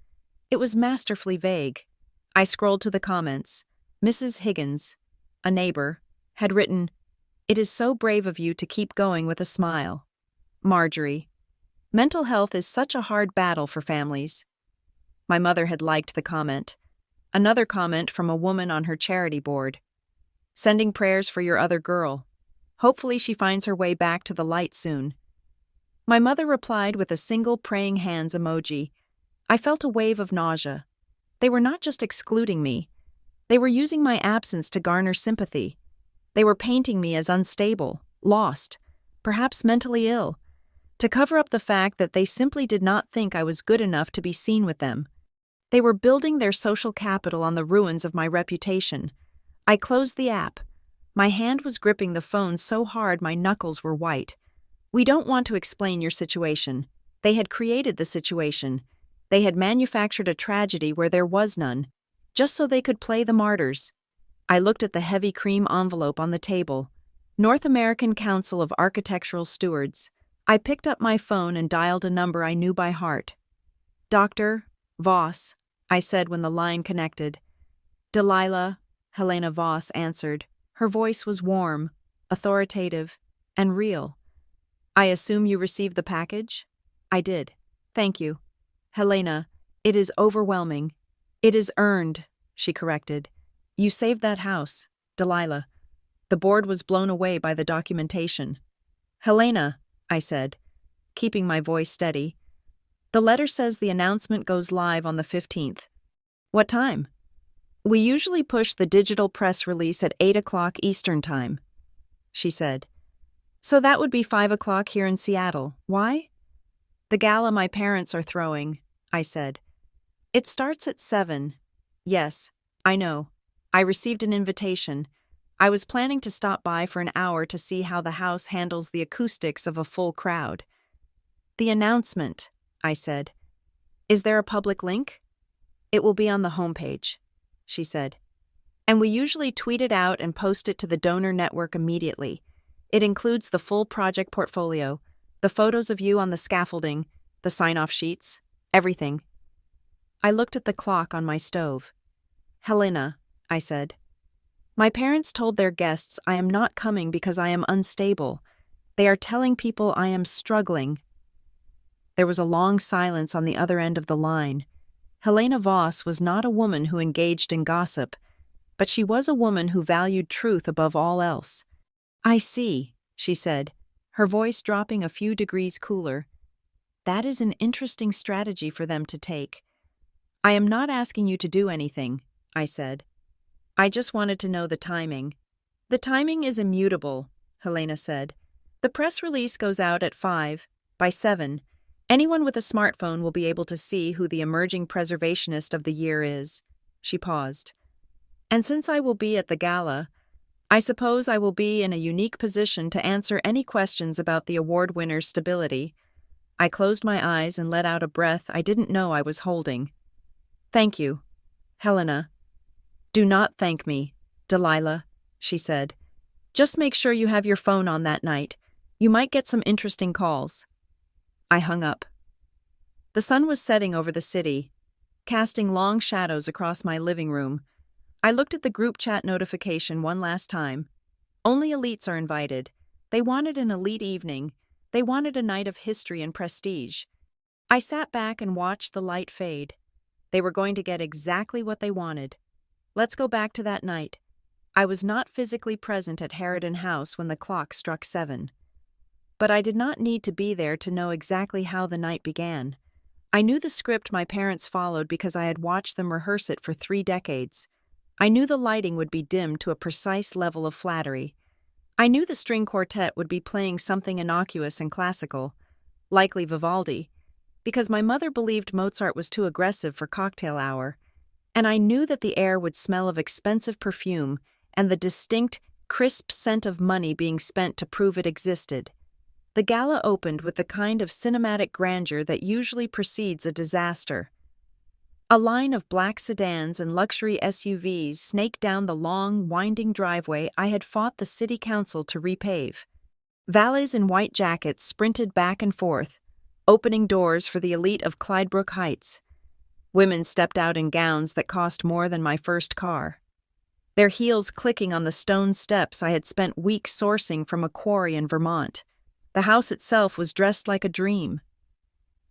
It was masterfully vague. I scrolled to the comments. Mrs. Higgins, a neighbor, had written, "It is so brave of you to keep going with a smile." Marjorie, "Mental health is such a hard battle for families." My mother had liked the comment. Another comment from a woman on her charity board. "Sending prayers for your other girl. Hopefully she finds her way back to the light soon." My mother replied with a single praying hands emoji. I felt a wave of nausea. They were not just excluding me. They were using my absence to garner sympathy. They were painting me as unstable, lost, perhaps mentally ill, to cover up the fact that they simply did not think I was good enough to be seen with them. They were building their social capital on the ruins of my reputation. I closed the app. My hand was gripping the phone so hard my knuckles were white. "We don't want to explain your situation." They had created the situation. They had manufactured a tragedy where there was none, just so they could play the martyrs. I looked at the heavy cream envelope on the table. North American Council of Architectural Stewards. I picked up my phone and dialed a number I knew by heart. "Dr. Voss," I said when the line connected. "Delilah," Helena Voss answered. Her voice was warm, authoritative, and real. "I assume you received the package?" "I did. Thank you." "Helena, it is overwhelming." "It is earned," she corrected. "You saved that house, Delilah." The board was blown away by the documentation. "Helena," I said, keeping my voice steady. "The letter says the announcement goes live on the 15th. What time?" "We usually push the digital press release at 8 o'clock Eastern Time," she said. "So that would be 5 o'clock here in Seattle. Why?" "The gala my parents are throwing," I said. "It starts at 7. "Yes, I know. I received an invitation. I was planning to stop by for an hour to see how the house handles the acoustics of a full crowd." "The announcement," I said. "Is there a public link?" "It will be on the homepage," she said. "And we usually tweet it out and post it to the donor network immediately. It includes the full project portfolio, the photos of you on the scaffolding, the sign-off sheets, everything." I looked at the clock on my stove. "Helena," I said, "my parents told their guests I am not coming because I am unstable. They are telling people I am struggling." There was a long silence on the other end of the line. Helena Voss was not a woman who engaged in gossip, but she was a woman who valued truth above all else. "I see," she said, her voice dropping a few degrees cooler. "That is an interesting strategy for them to take." "I am not asking you to do anything," I said. "I just wanted to know the timing." "The timing is immutable," Helena said. The press release goes out at 5. By 7, anyone with a smartphone will be able to see who the emerging preservationist of the year is. She paused. And since I will be at the gala, I suppose I will be in a unique position to answer any questions about the award winner's stability. I closed my eyes and let out a breath I didn't know I was holding. Thank you, Helena. Do not thank me, Delilah, she said. Just make sure you have your phone on that night. You might get some interesting calls. I hung up. The sun was setting over the city, casting long shadows across my living room. I looked at the group chat notification one last time. Only elites are invited. They wanted an elite evening. They wanted a night of history and prestige. I sat back and watched the light fade. They were going to get exactly what they wanted. Let's go back to that night. I was not physically present at Harridan House when the clock struck 7. But I did not need to be there to know exactly how the night began. I knew the script my parents followed because I had watched them rehearse it for 3 decades. I knew the lighting would be dimmed to a precise level of flattery. I knew the string quartet would be playing something innocuous and classical, likely Vivaldi, because my mother believed Mozart was too aggressive for cocktail hour, and I knew that the air would smell of expensive perfume and the distinct, crisp scent of money being spent to prove it existed. The gala opened with the kind of cinematic grandeur that usually precedes a disaster. A line of black sedans and luxury SUVs snaked down the long, winding driveway I had fought the city council to repave. Valets in white jackets sprinted back and forth, opening doors for the elite of Clydebrook Heights. Women stepped out in gowns that cost more than my first car, their heels clicking on the stone steps I had spent weeks sourcing from a quarry in Vermont. The house itself was dressed like a dream.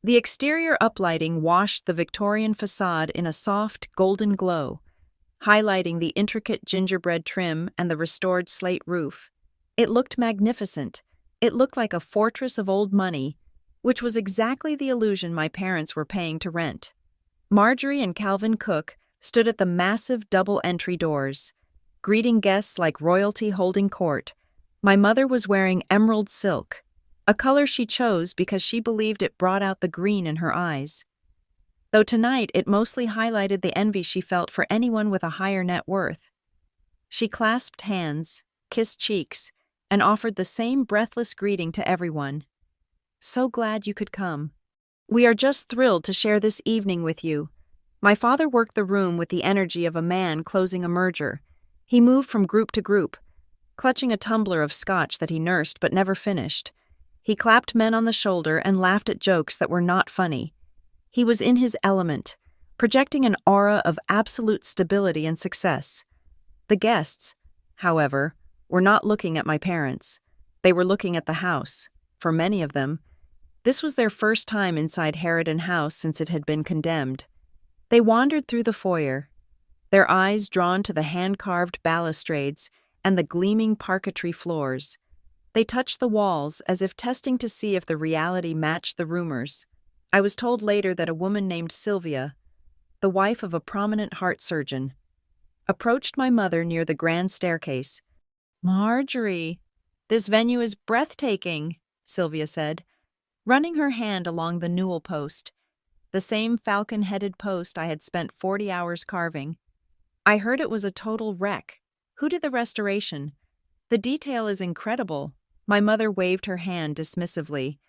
The exterior uplighting washed the Victorian facade in a soft, golden glow, highlighting the intricate gingerbread trim and the restored slate roof. It looked magnificent. It looked like a fortress of old money, which was exactly the illusion my parents were paying to rent. Marjorie and Calvin Cook stood at the massive double-entry doors, greeting guests like royalty holding court. My mother was wearing emerald silk, a color she chose because she believed it brought out the green in her eyes. Though tonight it mostly highlighted the envy she felt for anyone with a higher net worth. She clasped hands, kissed cheeks, and offered the same breathless greeting to everyone. So glad you could come. We are just thrilled to share this evening with you. My father worked the room with the energy of a man closing a merger. He moved from group to group, clutching a tumbler of scotch that he nursed but never finished. He clapped men on the shoulder and laughed at jokes that were not funny. He was in his element, projecting an aura of absolute stability and success. The guests, however, were not looking at my parents. They were looking at the house. For many of them, this was their first time inside Harridan House since it had been condemned. They wandered through the foyer, their eyes drawn to the hand-carved balustrades and the gleaming parquetry floors. They touched the walls as if testing to see if the reality matched the rumors. I was told later that a woman named Sylvia, the wife of a prominent heart surgeon, approached my mother near the grand staircase. "Marjorie, this venue is breathtaking," Sylvia said, running her hand along the newel post, the same falcon-headed post I had spent 40 hours carving. I heard it was a total wreck. Who did the restoration? The detail is incredible. My mother waved her hand dismissively,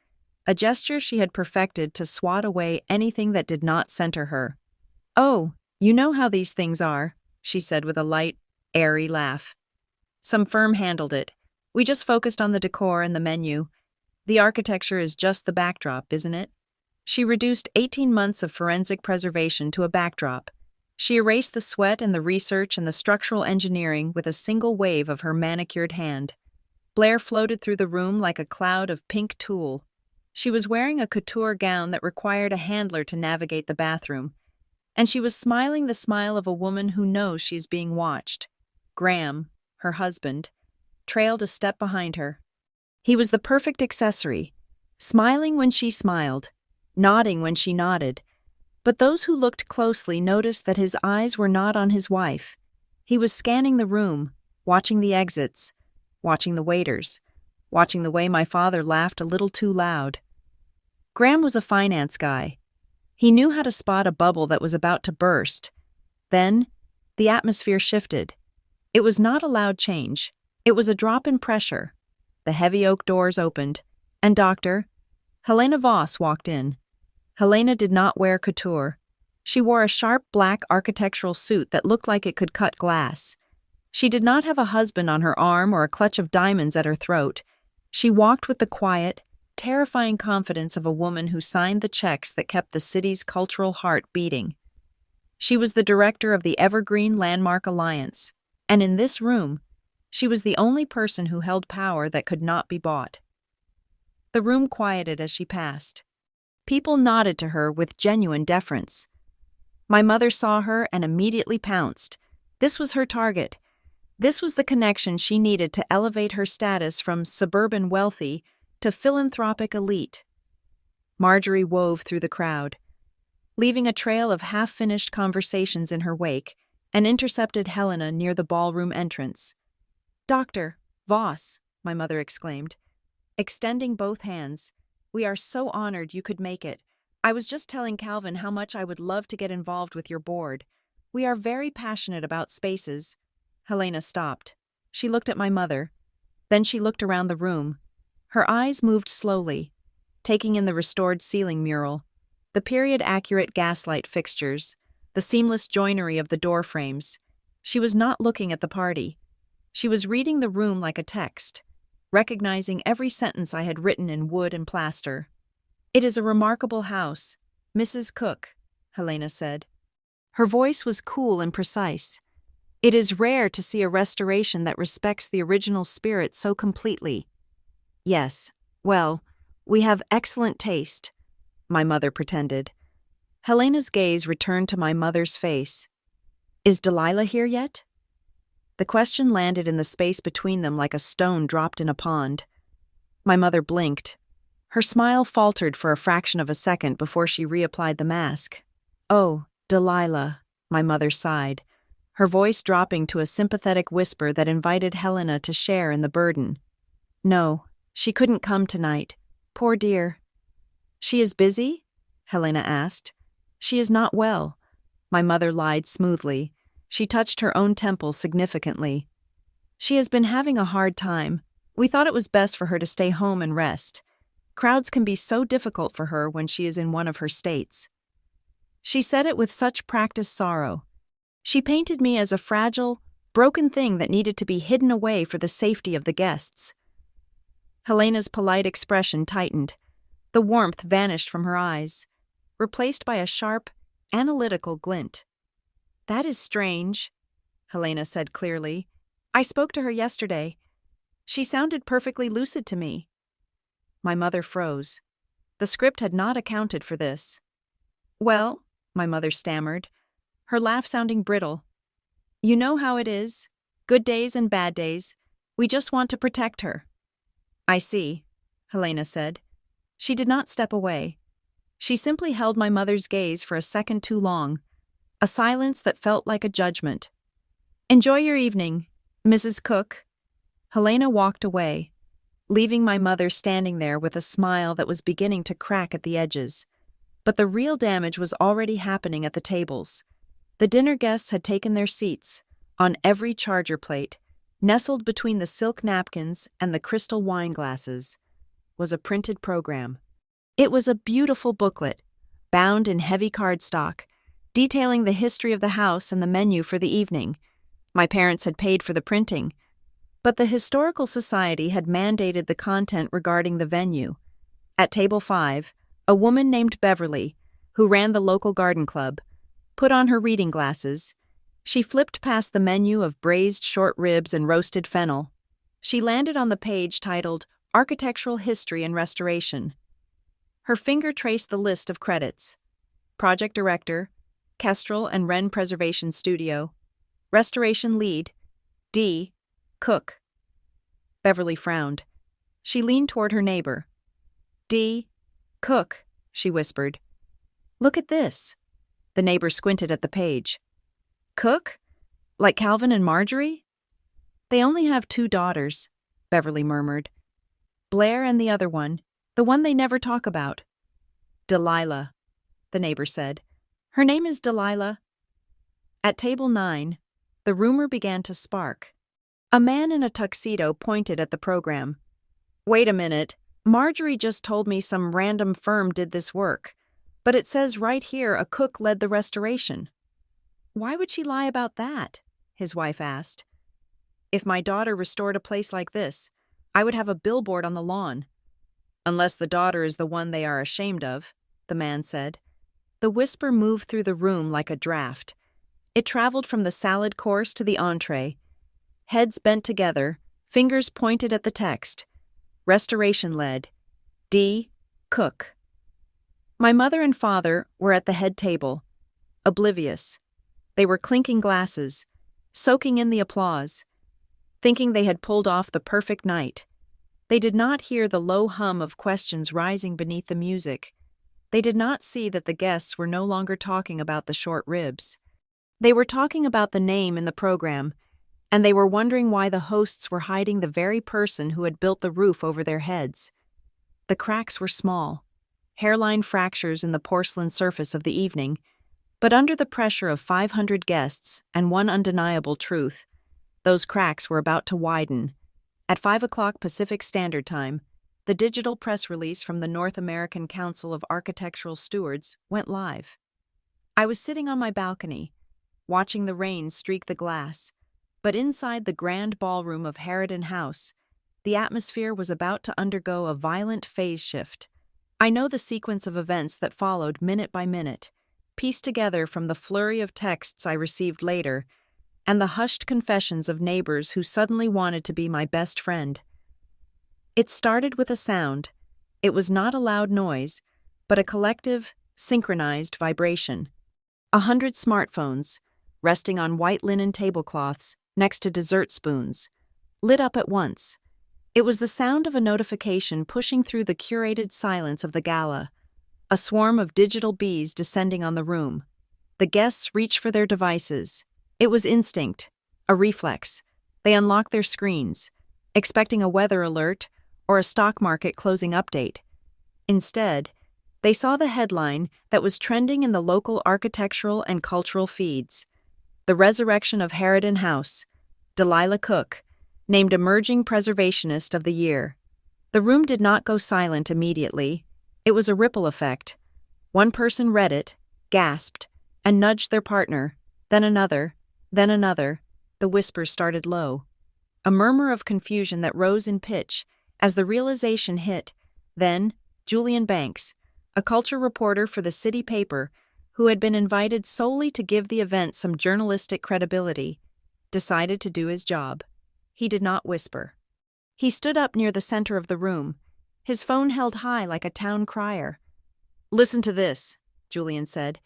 a gesture she had perfected to swat away anything that did not center her. "Oh, you know how these things are," she said with a light, airy laugh. "Some firm handled it. We just focused on the decor and the menu. The architecture is just the backdrop, isn't it?" She reduced 18 months of forensic preservation to a backdrop. She erased the sweat and the research and the structural engineering with a single wave of her manicured hand. Blair floated through the room like a cloud of pink tulle. She was wearing a couture gown that required a handler to navigate the bathroom, and she was smiling the smile of a woman who knows she's being watched. Graham, her husband, trailed a step behind her. He was the perfect accessory, smiling when she smiled, nodding when she nodded. But those who looked closely noticed that his eyes were not on his wife. He was scanning the room, watching the exits, watching the waiters. watching the way my father laughed a little too loud. Graham was a finance guy. He knew how to spot a bubble that was about to burst. Then, the atmosphere shifted. It was not a loud change. It was a drop in pressure. The heavy oak doors opened, and Dr. Helena Voss walked in. Helena did not wear couture. She wore a sharp black architectural suit that looked like it could cut glass. She did not have a husband on her arm or a clutch of diamonds at her throat. She walked with the quiet, terrifying confidence of a woman who signed the checks that kept the city's cultural heart beating. She was the director of the Evergreen Landmark Alliance, and in this room, she was the only person who held power that could not be bought. The room quieted as she passed. People nodded to her with genuine deference. My mother saw her and immediately pounced. This was her target. This was the connection she needed to elevate her status from suburban wealthy to philanthropic elite. Marjorie wove through the crowd, leaving a trail of half-finished conversations in her wake, and intercepted Helena near the ballroom entrance. "Dr. Voss," my mother exclaimed, extending both hands. "We are so honored you could make it. I was just telling Calvin how much I would love to get involved with your board. We are very passionate about spaces." Helena stopped. She looked at my mother. Then she looked around the room. Her eyes moved slowly, taking in the restored ceiling mural, the period-accurate gaslight fixtures, the seamless joinery of the door frames. She was not looking at the party. She was reading the room like a text, recognizing every sentence I had written in wood and plaster. "It is a remarkable house, Mrs. Cook," Helena said. Her voice was cool and precise. "It is rare to see a restoration that respects the original spirit so completely." "Yes, well, we have excellent taste," my mother pretended. Helena's gaze returned to my mother's face. "Is Delilah here yet?" The question landed in the space between them like a stone dropped in a pond. My mother blinked. Her smile faltered for a fraction of a second before she reapplied the mask. "Oh, Delilah," my mother sighed, her voice dropping to a sympathetic whisper that invited Helena to share in the burden. "No, she couldn't come tonight. Poor dear." "She is busy?" Helena asked. "She is not well." My mother lied smoothly. She touched her own temple significantly. "She has been having a hard time. We thought it was best for her to stay home and rest. Crowds can be so difficult for her when she is in one of her states." She said it with such practiced sorrow. She painted me as a fragile, broken thing that needed to be hidden away for the safety of the guests. Helena's polite expression tightened. The warmth vanished from her eyes, replaced by a sharp, analytical glint. "That is strange," Helena said clearly. "I spoke to her yesterday. She sounded perfectly lucid to me." My mother froze. The script had not accounted for this. "Well," my mother stammered, her laugh sounding brittle, "you know how it is. Good days and bad days. We just want to protect her." "I see," Helena said. She did not step away. She simply held my mother's gaze for a second too long, a silence that felt like a judgment. "Enjoy your evening, Mrs. Cook." Helena walked away, leaving my mother standing there with a smile that was beginning to crack at the edges. But the real damage was already happening at the tables. The dinner guests had taken their seats. On every charger plate, nestled between the silk napkins and the crystal wine glasses, was a printed program. It was a beautiful booklet, bound in heavy cardstock, detailing the history of the house and the menu for the evening. My parents had paid for the printing, but the Historical Society had mandated the content regarding the venue. At table 5, a woman named Beverly, who ran the local garden club, put on her reading glasses. She flipped past the menu of braised short ribs and roasted fennel. She landed on the page titled Architectural History and Restoration. Her finger traced the list of credits. Project Director, Kestrel and Wren Preservation Studio. Restoration Lead, D. Cook. Beverly frowned. She leaned toward her neighbor. "D. Cook," she whispered. "Look at this." The neighbor squinted at the page. "Cook? Like Calvin and Marjorie?" "They only have 2 daughters," Beverly murmured. Blair and the other one, the one they never talk about. Delilah, the neighbor said. Her name is Delilah. At table 9, the rumor began to spark. A man in a tuxedo pointed at the program. Wait a minute, Marjorie just told me some random firm did this work, but it says right here a cook led the restoration. Why would she lie about that? His wife asked. If my daughter restored a place like this, I would have a billboard on the lawn. Unless the daughter is the one they are ashamed of, the man said. The whisper moved through the room like a draft. It traveled from the salad course to the entree. Heads bent together, fingers pointed at the text. Restoration led. D. Cook. My mother and father were at the head table, oblivious. They were clinking glasses, soaking in the applause, thinking they had pulled off the perfect night. They did not hear the low hum of questions rising beneath the music. They did not see that the guests were no longer talking about the short ribs. They were talking about the name in the program, and they were wondering why the hosts were hiding the very person who had built the roof over their heads. The cracks were small, hairline fractures in the porcelain surface of the evening, but under the pressure of 500 guests and one undeniable truth, those cracks were about to widen. At 5 o'clock Pacific Standard Time, the digital press release from the North American Council of Architectural Stewards went live. I was sitting on my balcony, watching the rain streak the glass, but inside the grand ballroom of Harridan House, the atmosphere was about to undergo a violent phase shift. I know the sequence of events that followed minute by minute, pieced together from the flurry of texts I received later and the hushed confessions of neighbors who suddenly wanted to be my best friend. It started with a sound. It was not a loud noise, but a collective, synchronized vibration. 100 smartphones, resting on white linen tablecloths next to dessert spoons, lit up at once. It was the sound of a notification pushing through the curated silence of the gala, a swarm of digital bees descending on the room. The guests reached for their devices. It was instinct, a reflex. They unlocked their screens, expecting a weather alert or a stock market closing update. Instead, they saw the headline that was trending in the local architectural and cultural feeds. The resurrection of Harridan House, Delilah Cook, named Emerging Preservationist of the Year. The room did not go silent immediately. It was a ripple effect. One person read it, gasped, and nudged their partner, then another, then another. The whispers started low. A murmur of confusion that rose in pitch as the realization hit. Then, Julian Banks, a culture reporter for the city paper who had been invited solely to give the event some journalistic credibility, decided to do his job. He did not whisper. He stood up near the center of the room, his phone held high like a town crier. "Listen to this," Julian said,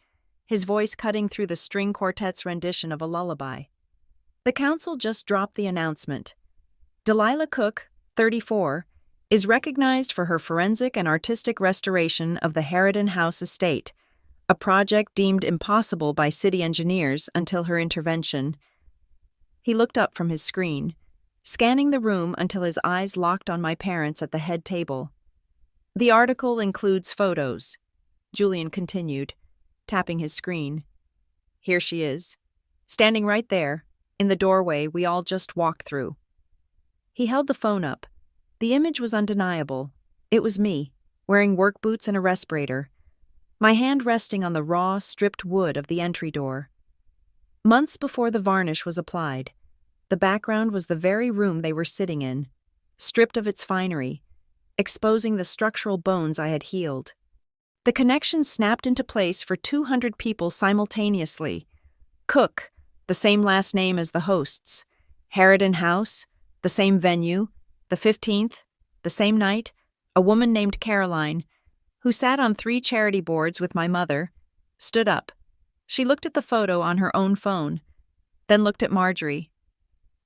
his voice cutting through the string quartet's rendition of a lullaby. The council just dropped the announcement. Delilah Cook, 34, is recognized for her forensic and artistic restoration of the Harridan House estate, a project deemed impossible by city engineers until her intervention. He looked up from his screen, scanning the room until his eyes locked on my parents at the head table. "The article includes photos," Julian continued, tapping his screen. "Here she is, standing right there, in the doorway we all just walked through." He held the phone up. The image was undeniable. It was me, wearing work boots and a respirator, my hand resting on the raw, stripped wood of the entry door. Months before the varnish was applied, the background was the very room they were sitting in, stripped of its finery, exposing the structural bones I had healed. The connection snapped into place for 200 people simultaneously. Cook, the same last name as the hosts. Harridan House, the same venue. The 15th, the same night, a woman named Caroline, who sat on 3 charity boards with my mother, stood up. She looked at the photo on her own phone, then looked at Marjorie.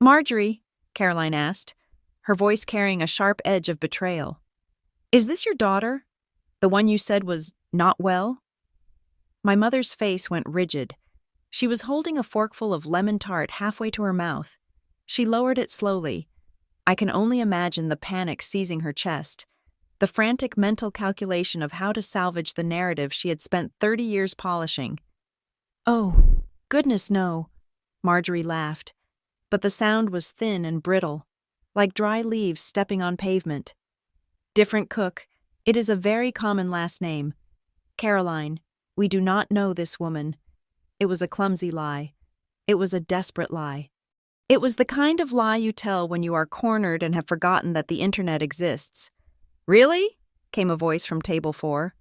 "Marjorie," Caroline asked, her voice carrying a sharp edge of betrayal, "is this your daughter? The one you said was not well?" My mother's face went rigid. She was holding a forkful of lemon tart halfway to her mouth. She lowered it slowly, I can only imagine the panic seizing her chest, the frantic mental calculation of how to salvage the narrative she had spent 30 years polishing. "Oh, goodness no," Marjorie laughed, but the sound was thin and brittle, like dry leaves stepping on pavement. "Different cook. It is a very common last name. Caroline, we do not know this woman." It was a clumsy lie. It was a desperate lie. It was the kind of lie you tell when you are cornered and have forgotten that the internet exists. "Really?" came a voice from table 4.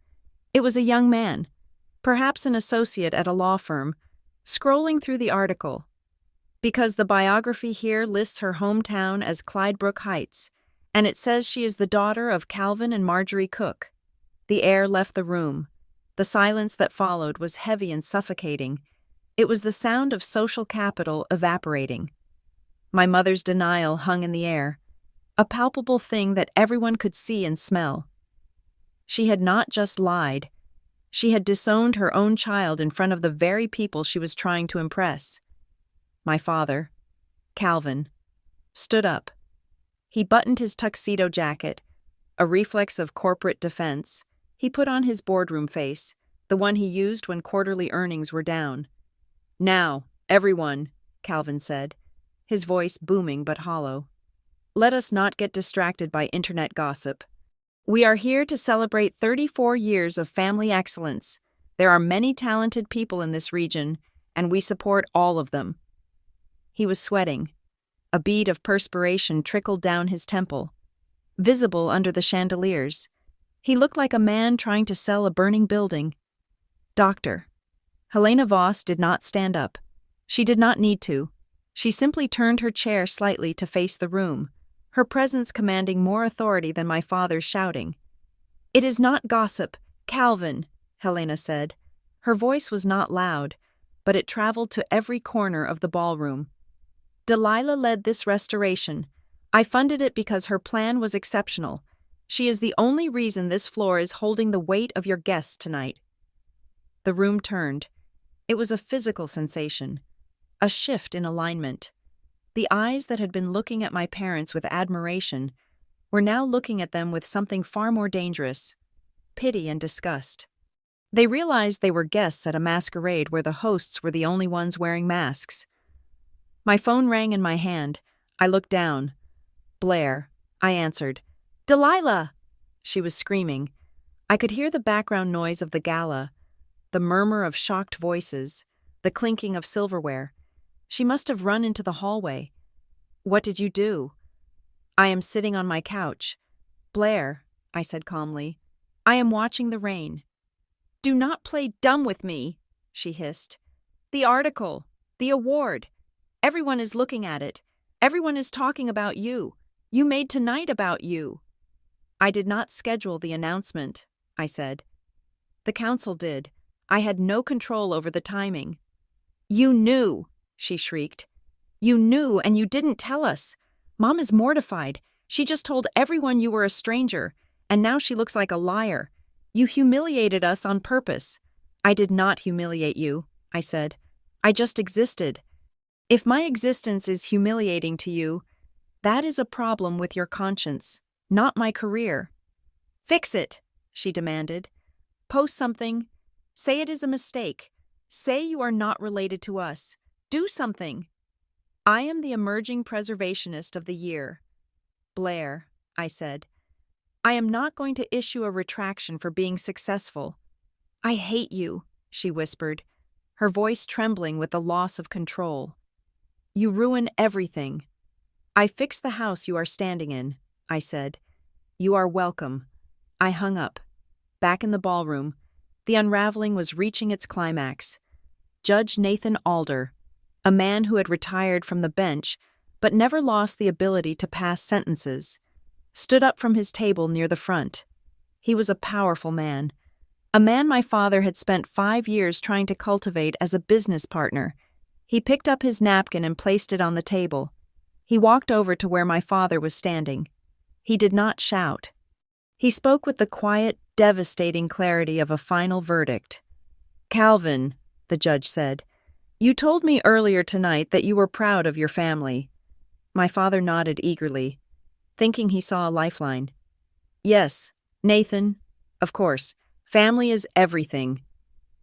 It was a young man, perhaps an associate at a law firm, scrolling through the article. "Because the biography here lists her hometown as Clydebrook Heights, and it says she is the daughter of Calvin and Marjorie Cook." The air left the room. The silence that followed was heavy and suffocating. It was the sound of social capital evaporating. My mother's denial hung in the air, a palpable thing that everyone could see and smell. She had not just lied. She had disowned her own child in front of the very people she was trying to impress. My father, Calvin, stood up. He buttoned his tuxedo jacket, a reflex of corporate defense. He put on his boardroom face, the one he used when quarterly earnings were down. "Now, everyone," Calvin said, his voice booming but hollow. "Let us not get distracted by internet gossip. We are here to celebrate 34 years of family excellence. There are many talented people in this region, and we support all of them." He was sweating. A bead of perspiration trickled down his temple, visible under the chandeliers. He looked like a man trying to sell a burning building. "Doctor." Helena Voss did not stand up. She did not need to. She simply turned her chair slightly to face the room, her presence commanding more authority than my father's shouting. "It is not gossip, Calvin," Helena said. Her voice was not loud, but it traveled to every corner of the ballroom. "Delilah led this restoration. I funded it because her plan was exceptional. She is the only reason this floor is holding the weight of your guests tonight." The room turned. It was a physical sensation, a shift in alignment. The eyes that had been looking at my parents with admiration were now looking at them with something far more dangerous, pity and disgust. They realized they were guests at a masquerade where the hosts were the only ones wearing masks. My phone rang in my hand. I looked down. "Blair," I answered. "Delilah!" She was screaming. I could hear the background noise of the gala, the murmur of shocked voices, the clinking of silverware. She must have run into the hallway. "What did you do?" "I am sitting on my couch." "Blair," I said calmly, "I am watching the rain." "Do not play dumb with me," she hissed. "The article, the award. Everyone is looking at it. Everyone is talking about you. You made tonight about you." "I did not schedule the announcement," I said. "The council did. I had no control over the timing." "You knew," she shrieked. "You knew and you didn't tell us. Mom is mortified. She just told everyone you were a stranger, and now she looks like a liar. You humiliated us on purpose." "I did not humiliate you," I said. "I just existed. If my existence is humiliating to you, that is a problem with your conscience, not my career." "Fix it," she demanded. "Post something. Say it is a mistake. Say you are not related to us. Do something." "I am the emerging preservationist of the year." "Blair," I said, "I am not going to issue a retraction for being successful." "I hate you," she whispered, her voice trembling with the loss of control. "You ruin everything." "I fixed the house you are standing in," I said. "You are welcome." I hung up. Back in the ballroom, the unraveling was reaching its climax. Judge Nathan Alder, a man who had retired from the bench but never lost the ability to pass sentences, stood up from his table near the front. He was a powerful man, a man my father had spent 5 years trying to cultivate as a business partner. He picked up his napkin and placed it on the table. He walked over to where my father was standing. He did not shout. He spoke with the quiet, devastating clarity of a final verdict. "Calvin," the judge said, "you told me earlier tonight that you were proud of your family." My father nodded eagerly. thinking he saw a lifeline. "Yes, Nathan, of course. Family is everything."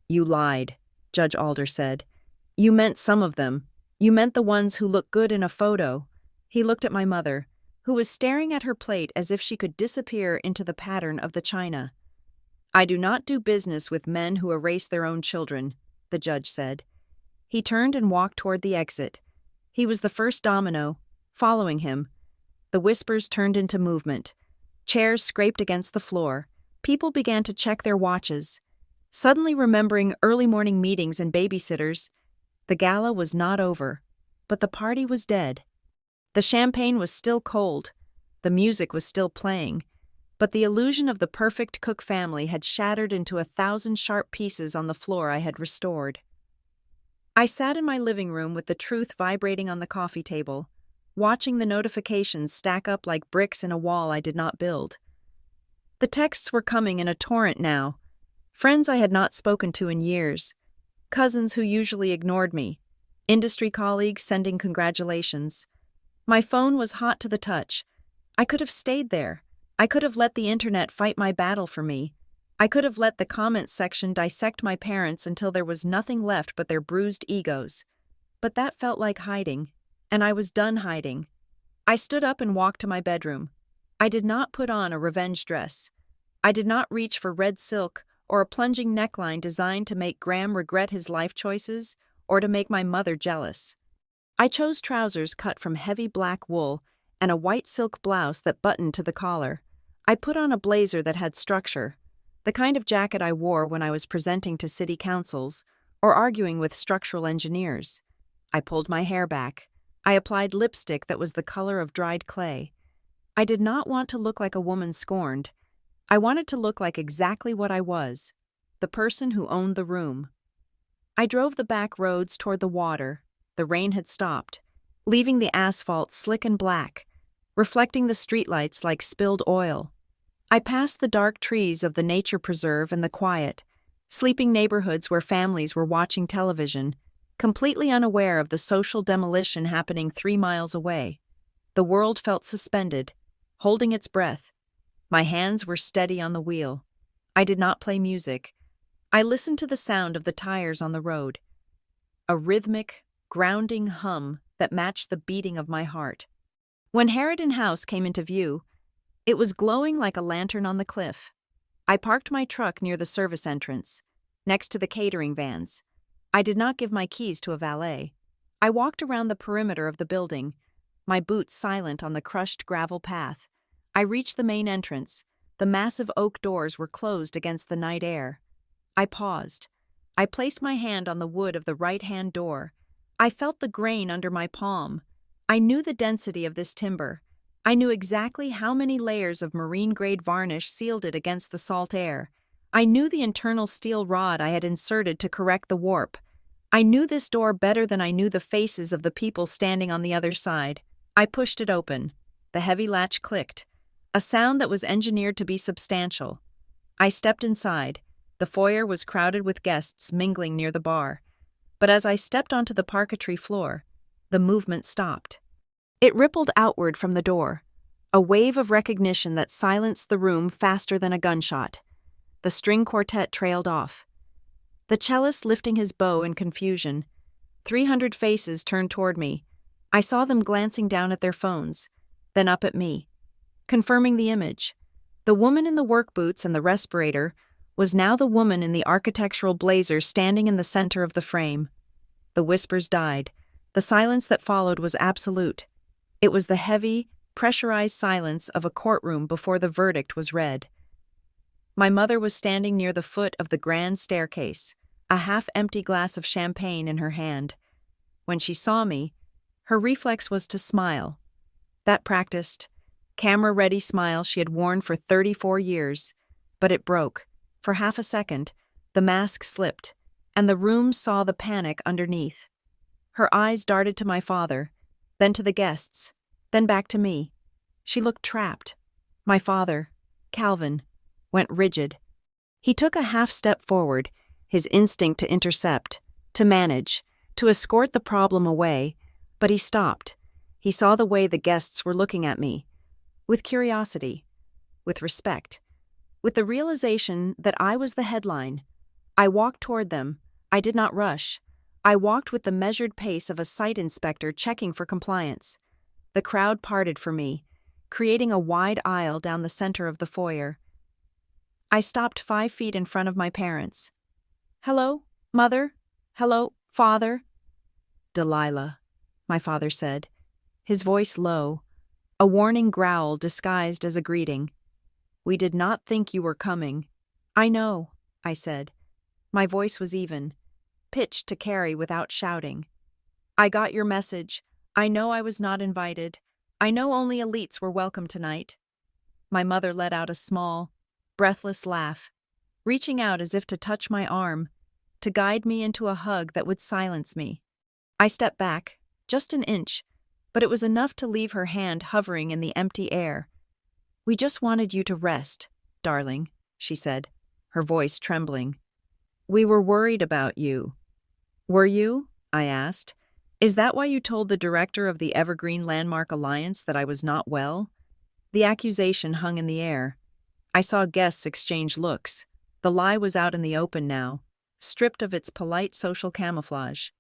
"You lied," Judge Alder said. "You meant some of them. You meant the ones who look good in a photo." He looked at my mother, who was staring at her plate as if she could disappear into the pattern of the china. "I do not do business with men who erase their own children," the judge said. He turned and walked toward the exit. He was the first domino, following him. The whispers turned into movement. Chairs scraped against the floor. People began to check their watches. Suddenly remembering early morning meetings and babysitters, the gala was not over, but the party was dead. The champagne was still cold. The music was still playing. But the illusion of the perfect Cook family had shattered into 1,000 sharp pieces on the floor I had restored. I sat in my living room with the truth vibrating on the coffee table, watching the notifications stack up like bricks in a wall I did not build. The texts were coming in a torrent now. Friends I had not spoken to in years. Cousins who usually ignored me. Industry colleagues sending congratulations. My phone was hot to the touch. I could have stayed there. I could have let the internet fight my battle for me. I could have let the comments section dissect my parents until there was nothing left but their bruised egos. But that felt like hiding, and I was done hiding. I stood up and walked to my bedroom. I did not put on a revenge dress. I did not reach for red silk or a plunging neckline designed to make Graham regret his life choices or to make my mother jealous. I chose trousers cut from heavy black wool and a white silk blouse that buttoned to the collar. I put on a blazer that had structure, the kind of jacket I wore when I was presenting to city councils or arguing with structural engineers. I pulled my hair back. I applied lipstick that was the color of dried clay. I did not want to look like a woman scorned. I wanted to look like exactly what I was, the person who owned the room. I drove the back roads toward the water. The rain had stopped, leaving the asphalt slick and black, reflecting the streetlights like spilled oil. I passed the dark trees of the nature preserve and the quiet, sleeping neighborhoods where families were watching television, completely unaware of the social demolition happening 3 miles away. The world felt suspended, holding its breath. My hands were steady on the wheel. I did not play music. I listened to the sound of the tires on the road, a rhythmic, grounding hum that matched the beating of my heart. When Harridan House came into view, it was glowing like a lantern on the cliff. I parked my truck near the service entrance, next to the catering vans. I did not give my keys to a valet. I walked around the perimeter of the building, my boots silent on the crushed gravel path. I reached the main entrance. The massive oak doors were closed against the night air. I paused. I placed my hand on the wood of the right-hand door. I felt the grain under my palm. I knew the density of this timber. I knew exactly how many layers of marine-grade varnish sealed it against the salt air. I knew the internal steel rod I had inserted to correct the warp. I knew this door better than I knew the faces of the people standing on the other side. I pushed it open. The heavy latch clicked, a sound that was engineered to be substantial. I stepped inside. The foyer was crowded with guests mingling near the bar. But as I stepped onto the parquetry floor, the movement stopped. It rippled outward from the door, a wave of recognition that silenced the room faster than a gunshot. The string quartet trailed off, the cellist lifting his bow in confusion. 300 faces turned toward me. I saw them glancing down at their phones, then up at me, confirming the image. The woman in the work boots and the respirator was now the woman in the architectural blazer standing in the center of the frame. The whispers died. The silence that followed was absolute. It was the heavy, pressurized silence of a courtroom before the verdict was read. My mother was standing near the foot of the grand staircase, a half-empty glass of champagne in her hand. When she saw me, her reflex was to smile. That practiced, camera-ready smile she had worn for 34 years. But it broke. For half a second, the mask slipped, and the room saw the panic underneath. Her eyes darted to my father, then to the guests, then back to me. She looked trapped. My father, Calvin, went rigid. He took a half-step forward, his instinct to intercept, to manage, to escort the problem away, but he stopped. He saw the way the guests were looking at me. with curiosity, with respect, with the realization that I was the headline. I walked toward them. I did not rush. I walked with the measured pace of a site inspector checking for compliance. The crowd parted for me, creating a wide aisle down the center of the foyer. I stopped 5 feet in front of my parents. "Hello, Mother? Hello, Father?" "Delilah," my father said, his voice low, a warning growl disguised as a greeting. "We did not think you were coming." "I know," I said. My voice was even, pitched to carry without shouting. "I got your message. I know I was not invited. I know only elites were welcome tonight." My mother let out a small, breathless laugh, reaching out as if to touch my arm, to guide me into a hug that would silence me. I stepped back, just an inch, but it was enough to leave her hand hovering in the empty air. "We just wanted you to rest, darling," she said, her voice trembling. "We were worried about you." "Were you?" I asked. "Is that why you told the director of the Evergreen Landmark Alliance that I was not well?" The accusation hung in the air. I saw guests exchange looks. The lie was out in the open now, stripped of its polite social camouflage.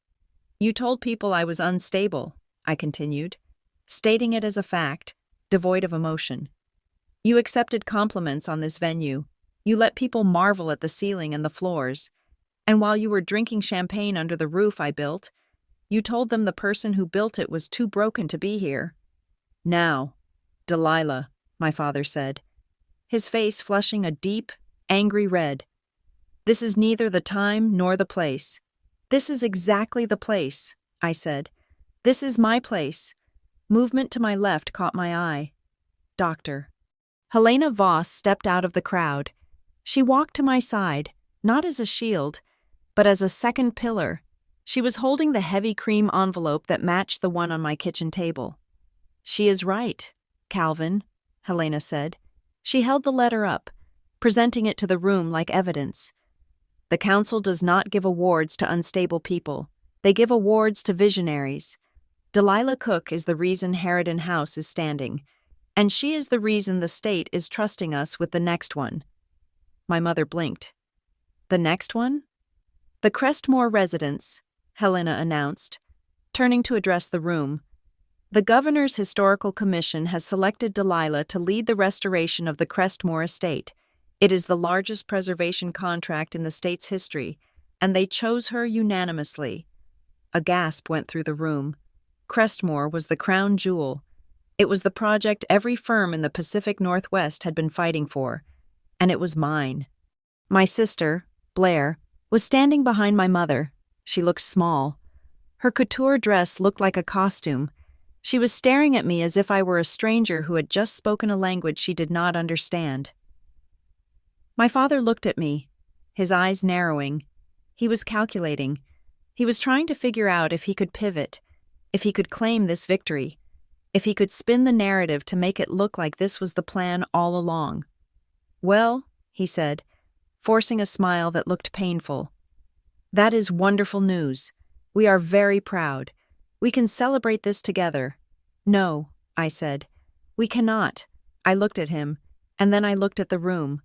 "You told people I was unstable," I continued, stating it as a fact, devoid of emotion. "You accepted compliments on this venue. You let people marvel at the ceiling and the floors. And while you were drinking champagne under the roof I built, you told them the person who built it was too broken to be here." "Now, Delilah," my father said, his face flushing a deep, angry red. "This is neither the time nor the place." "This is exactly the place," I said. "This is my place." Movement to my left caught my eye. "Doctor." Helena Voss stepped out of the crowd. She walked to my side, not as a shield, but as a second pillar. She was holding the heavy cream envelope that matched the one on my kitchen table. "She is right, Calvin," Helena said. She held the letter up, presenting it to the room like evidence. "The council does not give awards to unstable people. They give awards to visionaries. Delilah Cook is the reason Harridan House is standing, and she is the reason the state is trusting us with the next one." My mother blinked. "The next one?" "The Crestmore residence," Helena announced, turning to address the room. "The Governor's Historical Commission has selected Delilah to lead the restoration of the Crestmore estate. It is the largest preservation contract in the state's history, and they chose her unanimously." A gasp went through the room. Crestmore was the crown jewel. It was the project every firm in the Pacific Northwest had been fighting for, and it was mine. My sister, Blair, was standing behind my mother. She looked small. Her couture dress looked like a costume. She was staring at me as if I were a stranger who had just spoken a language she did not understand. My father looked at me, his eyes narrowing. He was calculating. He was trying to figure out if he could pivot, if he could claim this victory, if he could spin the narrative to make it look like this was the plan all along. "Well," he said, forcing a smile that looked painful, "that is wonderful news. We are very proud. We can celebrate this together." "No," I said. "We cannot." I looked at him, and then I looked at the room.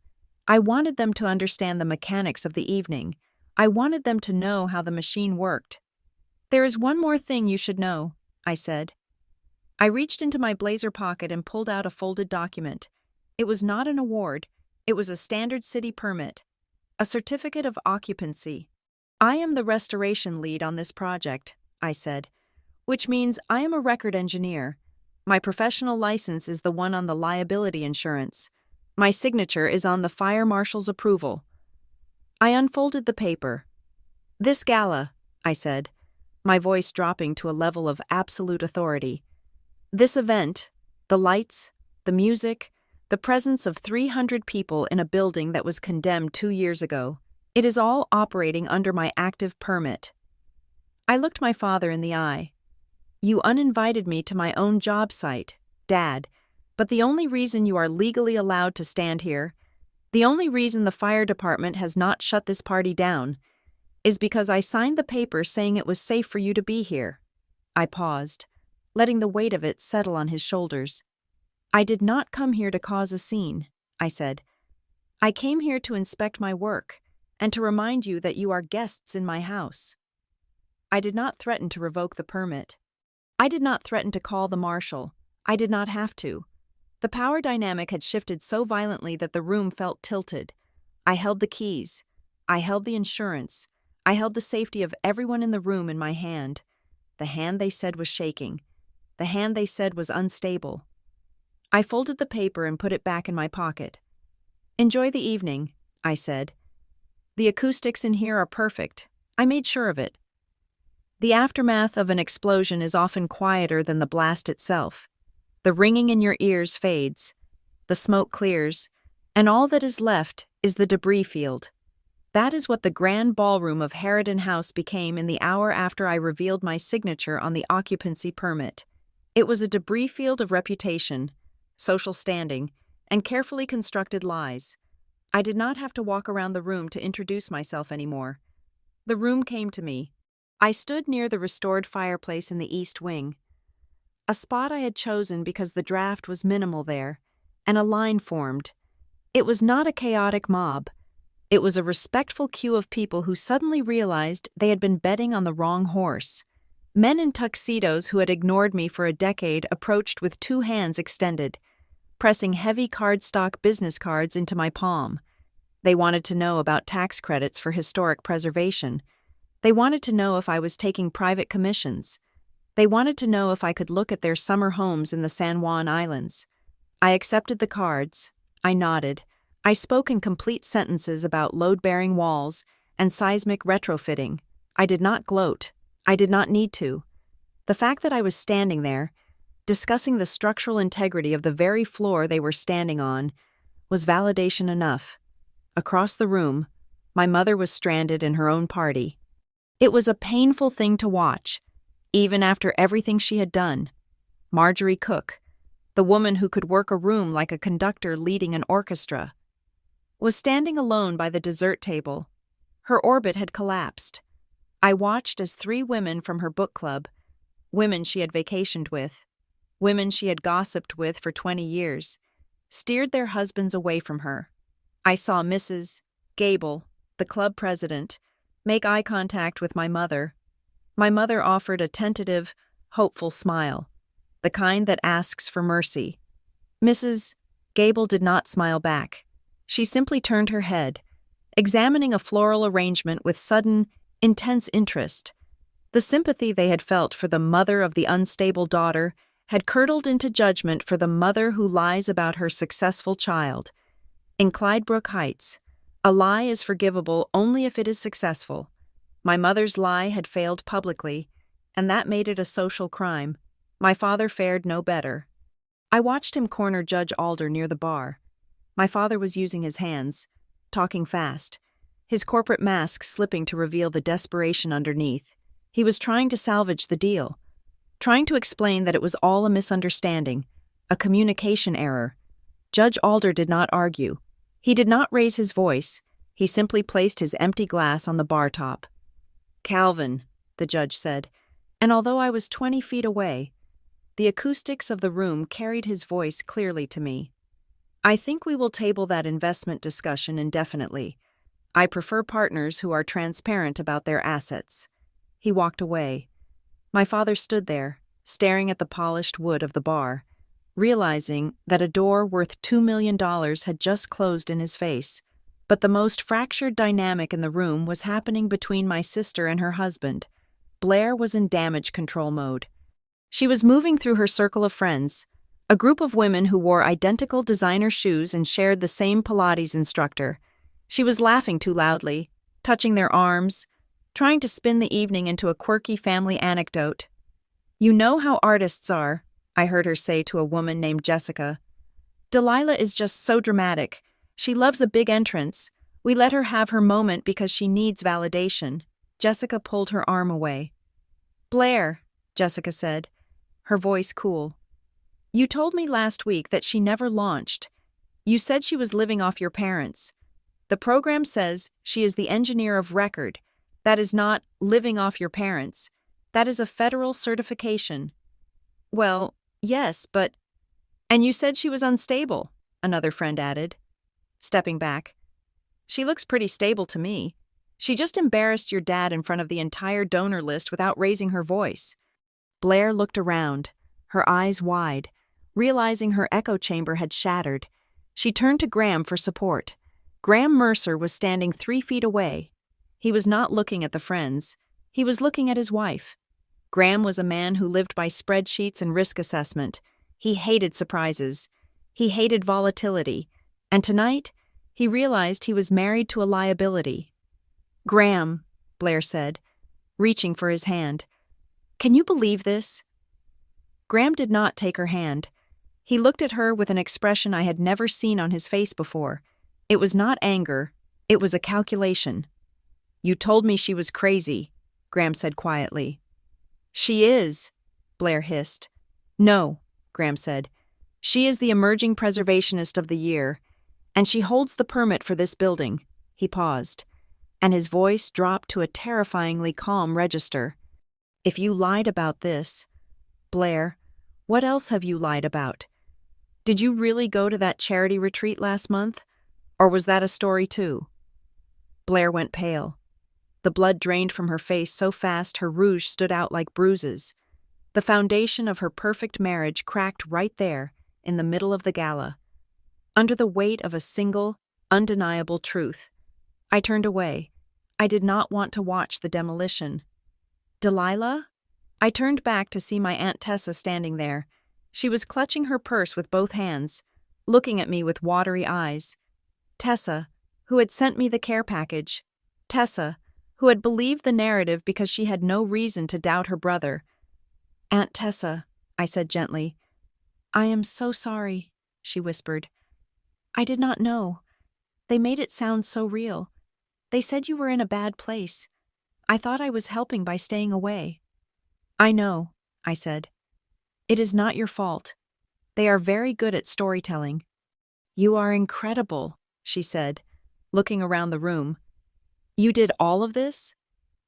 I wanted them to understand the mechanics of the evening. I wanted them to know how the machine worked. "There is one more thing you should know," I said. I reached into my blazer pocket and pulled out a folded document. It was not an award. It was a standard city permit, a certificate of occupancy. "I am the restoration lead on this project," I said, "which means I am a record engineer. My professional license is the one on the liability insurance. My signature is on the fire marshal's approval." I unfolded the paper. "This gala," I said, my voice dropping to a level of absolute authority. "This event, the lights, the music, the presence of 300 people in a building that was condemned 2 years ago, it is all operating under my active permit." I looked my father in the eye. "You uninvited me to my own job site, Dad, but the only reason you are legally allowed to stand here, the only reason the fire department has not shut this party down, is because I signed the paper saying it was safe for you to be here." I paused, letting the weight of it settle on his shoulders. "I did not come here to cause a scene," I said. "I came here to inspect my work and to remind you that you are guests in my house." I did not threaten to revoke the permit. I did not threaten to call the marshal. I did not have to. The power dynamic had shifted so violently that the room felt tilted. I held the keys. I held the insurance. I held the safety of everyone in the room in my hand. The hand they said was shaking. The hand they said was unstable. I folded the paper and put it back in my pocket. "Enjoy the evening," I said. "The acoustics in here are perfect. I made sure of it." The aftermath of an explosion is often quieter than the blast itself. The ringing in your ears fades, the smoke clears, and all that is left is the debris field. That is what the grand ballroom of Harridan House became in the hour after I revealed my signature on the occupancy permit. It was a debris field of reputation, social standing, and carefully constructed lies. I did not have to walk around the room to introduce myself anymore. The room came to me. I stood near the restored fireplace in the east wing, a spot I had chosen because the draft was minimal there, and a line formed. It was not a chaotic mob. It was a respectful queue of people who suddenly realized they had been betting on the wrong horse. Men in tuxedos who had ignored me for a decade approached with 2 hands extended, pressing heavy cardstock business cards into my palm. They wanted to know about tax credits for historic preservation. They wanted to know if I was taking private commissions. They wanted to know if I could look at their summer homes in the San Juan Islands. I accepted the cards. I nodded. I spoke in complete sentences about load-bearing walls and seismic retrofitting. I did not gloat. I did not need to. The fact that I was standing there, discussing the structural integrity of the very floor they were standing on, was validation enough. Across the room, my mother was stranded in her own party. It was a painful thing to watch, even after everything she had done. Marjorie Cook, the woman who could work a room like a conductor leading an orchestra, was standing alone by the dessert table. Her orbit had collapsed. I watched as 3 women from her book club, women she had vacationed with, women she had gossiped with for 20 years, steered their husbands away from her. I saw Mrs. Gable, the club president, make eye contact with my mother. My mother offered a tentative, hopeful smile, the kind that asks for mercy. Mrs. Gable did not smile back. She simply turned her head, examining a floral arrangement with sudden, intense interest. The sympathy they had felt for the mother of the unstable daughter had curdled into judgment for the mother who lies about her successful child. In Clydebrook Heights, a lie is forgivable only if it is successful. My mother's lie had failed publicly, and that made it a social crime. My father fared no better. I watched him corner Judge Alder near the bar. My father was using his hands, talking fast, his corporate mask slipping to reveal the desperation underneath. He was trying to salvage the deal, trying to explain that it was all a misunderstanding, a communication error. Judge Alder did not argue. He did not raise his voice. He simply placed his empty glass on the bar top. "Calvin," the judge said, and although I was 20 feet away, the acoustics of the room carried his voice clearly to me. "I think we will table that investment discussion indefinitely. I prefer partners who are transparent about their assets." He walked away. My father stood there, staring at the polished wood of the bar, realizing that a door worth $2 million had just closed in his face. But the most fractured dynamic in the room was happening between my sister and her husband. Blair was in damage control mode. She was moving through her circle of friends, a group of women who wore identical designer shoes and shared the same Pilates instructor. She was laughing too loudly, touching their arms, trying to spin the evening into a quirky family anecdote. "You know how artists are," I heard her say to a woman named Jessica. "Delilah is just so dramatic. She loves a big entrance. We let her have her moment because she needs validation." Jessica pulled her arm away. "Blair," Jessica said, her voice cool. "You told me last week that she never launched. You said she was living off your parents. The program says she is the engineer of record. That is not living off your parents. That is a federal certification." "Well, yes, but..." And you said she was unstable, another friend added. Stepping back. She looks pretty stable to me. She just embarrassed your dad in front of the entire donor list without raising her voice. Blair looked around, her eyes wide, realizing her echo chamber had shattered. She turned to Graham for support. Graham Mercer was standing 3 feet away. He was not looking at the friends. He was looking at his wife. Graham was a man who lived by spreadsheets and risk assessment. He hated surprises. He hated volatility. And tonight, he realized he was married to a liability. Graham, Blair said, reaching for his hand. Can you believe this? Graham did not take her hand. He looked at her with an expression I had never seen on his face before. It was not anger. It was a calculation. You told me she was crazy, Graham said quietly. She is, Blair hissed. No, Graham said. She is the emerging preservationist of the year, and she holds the permit for this building. He paused, and his voice dropped to a terrifyingly calm register. If you lied about this, Blair, what else have you lied about? Did you really go to that charity retreat last month? Or was that a story too? Blair went pale. The blood drained from her face so fast her rouge stood out like bruises. The foundation of her perfect marriage cracked right there, in the middle of the gala. Under the weight of a single, undeniable truth. I turned away. I did not want to watch the demolition. Delilah? I turned back to see my Aunt Tessa standing there. She was clutching her purse with both hands, looking at me with watery eyes. Tessa, who had sent me the care package. Tessa, who had believed the narrative because she had no reason to doubt her brother. Aunt Tessa, I said gently. I am so sorry, she whispered. I did not know. They made it sound so real. They said you were in a bad place. I thought I was helping by staying away. I know, I said. It is not your fault. They are very good at storytelling. You are incredible, she said, looking around the room. You did all of this?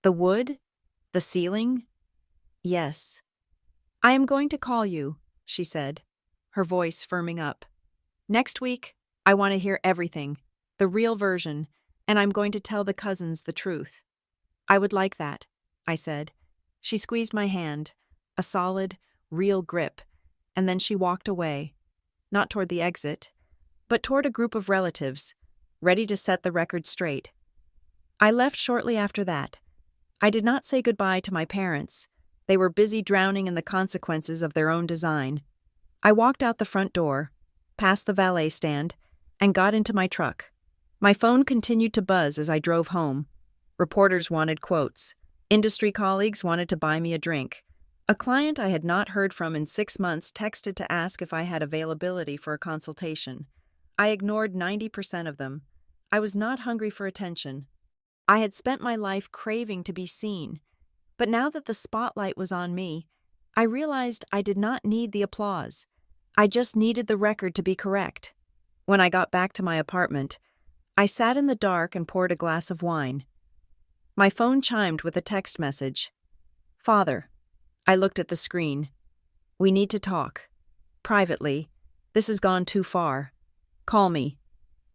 The wood? The ceiling? Yes. I am going to call you, she said, her voice firming up. Next week, I want to hear everything, the real version, and I'm going to tell the cousins the truth. I would like that, I said. She squeezed my hand, a solid, real grip, and then she walked away, not toward the exit, but toward a group of relatives, ready to set the record straight. I left shortly after that. I did not say goodbye to my parents. They were busy drowning in the consequences of their own design. I walked out the front door, past the valet stand, and got into my truck. My phone continued to buzz as I drove home. Reporters wanted quotes. Industry colleagues wanted to buy me a drink. A client I had not heard from in 6 months texted to ask if I had availability for a consultation. I ignored 90% of them. I was not hungry for attention. I had spent my life craving to be seen, but now that the spotlight was on me, I realized I did not need the applause. I just needed the record to be correct. When I got back to my apartment, I sat in the dark and poured a glass of wine. My phone chimed with a text message. Father. I looked at the screen. We need to talk. Privately. This has gone too far. Call me.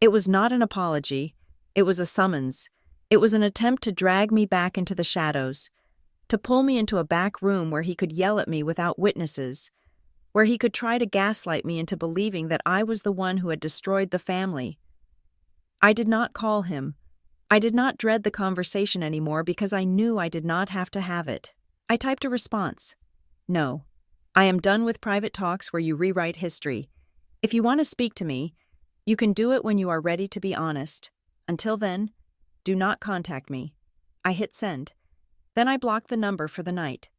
It was not an apology. It was a summons. It was an attempt to drag me back into the shadows, to pull me into a back room where he could yell at me without witnesses, where he could try to gaslight me into believing that I was the one who had destroyed the family. I did not call him. I did not dread the conversation anymore because I knew I did not have to have it. I typed a response. No. I am done with private talks where you rewrite history. If you want to speak to me, you can do it when you are ready to be honest. Until then, do not contact me. I hit send. Then I blocked the number for the night.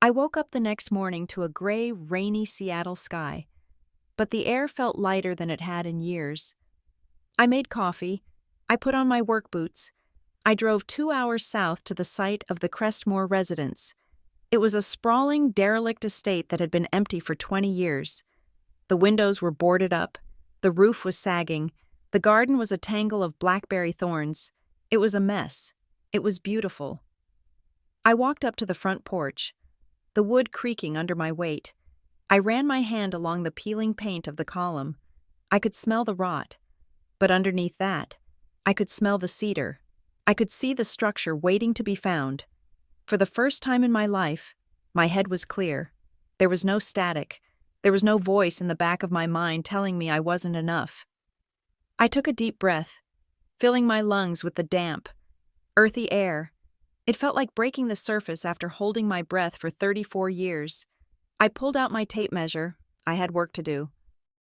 I woke up the next morning to a gray, rainy Seattle sky, but the air felt lighter than it had in years. I made coffee. I put on my work boots. I drove 2 hours south to the site of the Crestmore residence. It was a sprawling, derelict estate that had been empty for 20 years. The windows were boarded up. The roof was sagging. The garden was a tangle of blackberry thorns. It was a mess. It was beautiful. I walked up to the front porch, the wood creaking under my weight. I ran my hand along the peeling paint of the column. I could smell the rot. But underneath that, I could smell the cedar. I could see the structure waiting to be found. For the first time in my life, my head was clear. There was no static. There was no voice in the back of my mind telling me I wasn't enough. I took a deep breath, filling my lungs with the damp, earthy air. It felt like breaking the surface after holding my breath for 34 years. I pulled out my tape measure. I had work to do.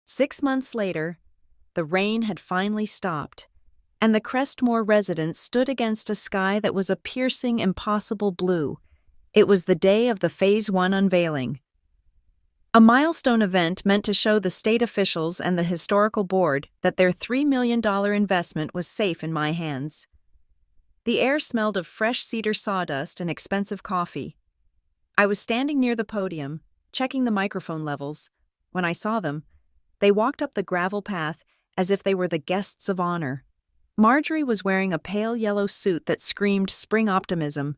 6 months later, the rain had finally stopped, and the Crestmore residents stood against a sky that was a piercing, impossible blue. It was the day of the Phase 1 unveiling. A milestone event meant to show the state officials and the historical board that their $3 million investment was safe in my hands. The air smelled of fresh cedar sawdust and expensive coffee. I was standing near the podium, checking the microphone levels. When I saw them, they walked up the gravel path as if they were the guests of honor. Marjorie was wearing a pale yellow suit that screamed spring optimism,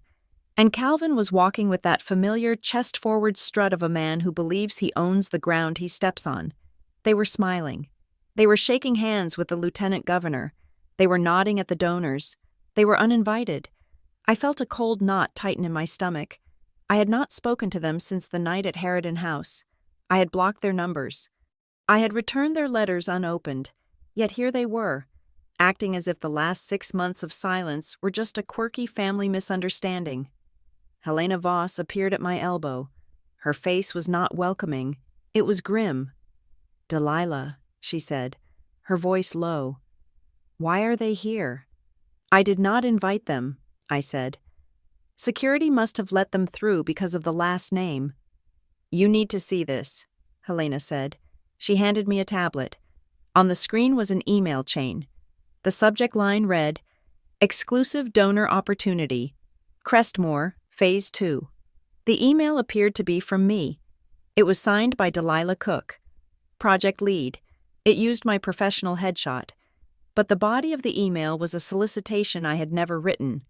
and Calvin was walking with that familiar chest-forward strut of a man who believes he owns the ground he steps on. They were smiling. They were shaking hands with the lieutenant governor. They were nodding at the donors. They were uninvited. I felt a cold knot tighten in my stomach. I had not spoken to them since the night at Harridan House. I had blocked their numbers. I had returned their letters unopened, yet here they were, acting as if the last 6 months of silence were just a quirky family misunderstanding. Helena Voss appeared at my elbow. Her face was not welcoming. It was grim. "Delilah," she said, her voice low. "Why are they here?" "I did not invite them," I said. "Security must have let them through because of the last name." "You need to see this," Helena said. She handed me a tablet. On the screen was an email chain. The subject line read, "Exclusive donor opportunity. Crestmore, Phase 2. The email appeared to be from me. It was signed by Delilah Cook, project lead. It used my professional headshot. But the body of the email was a solicitation I had never written.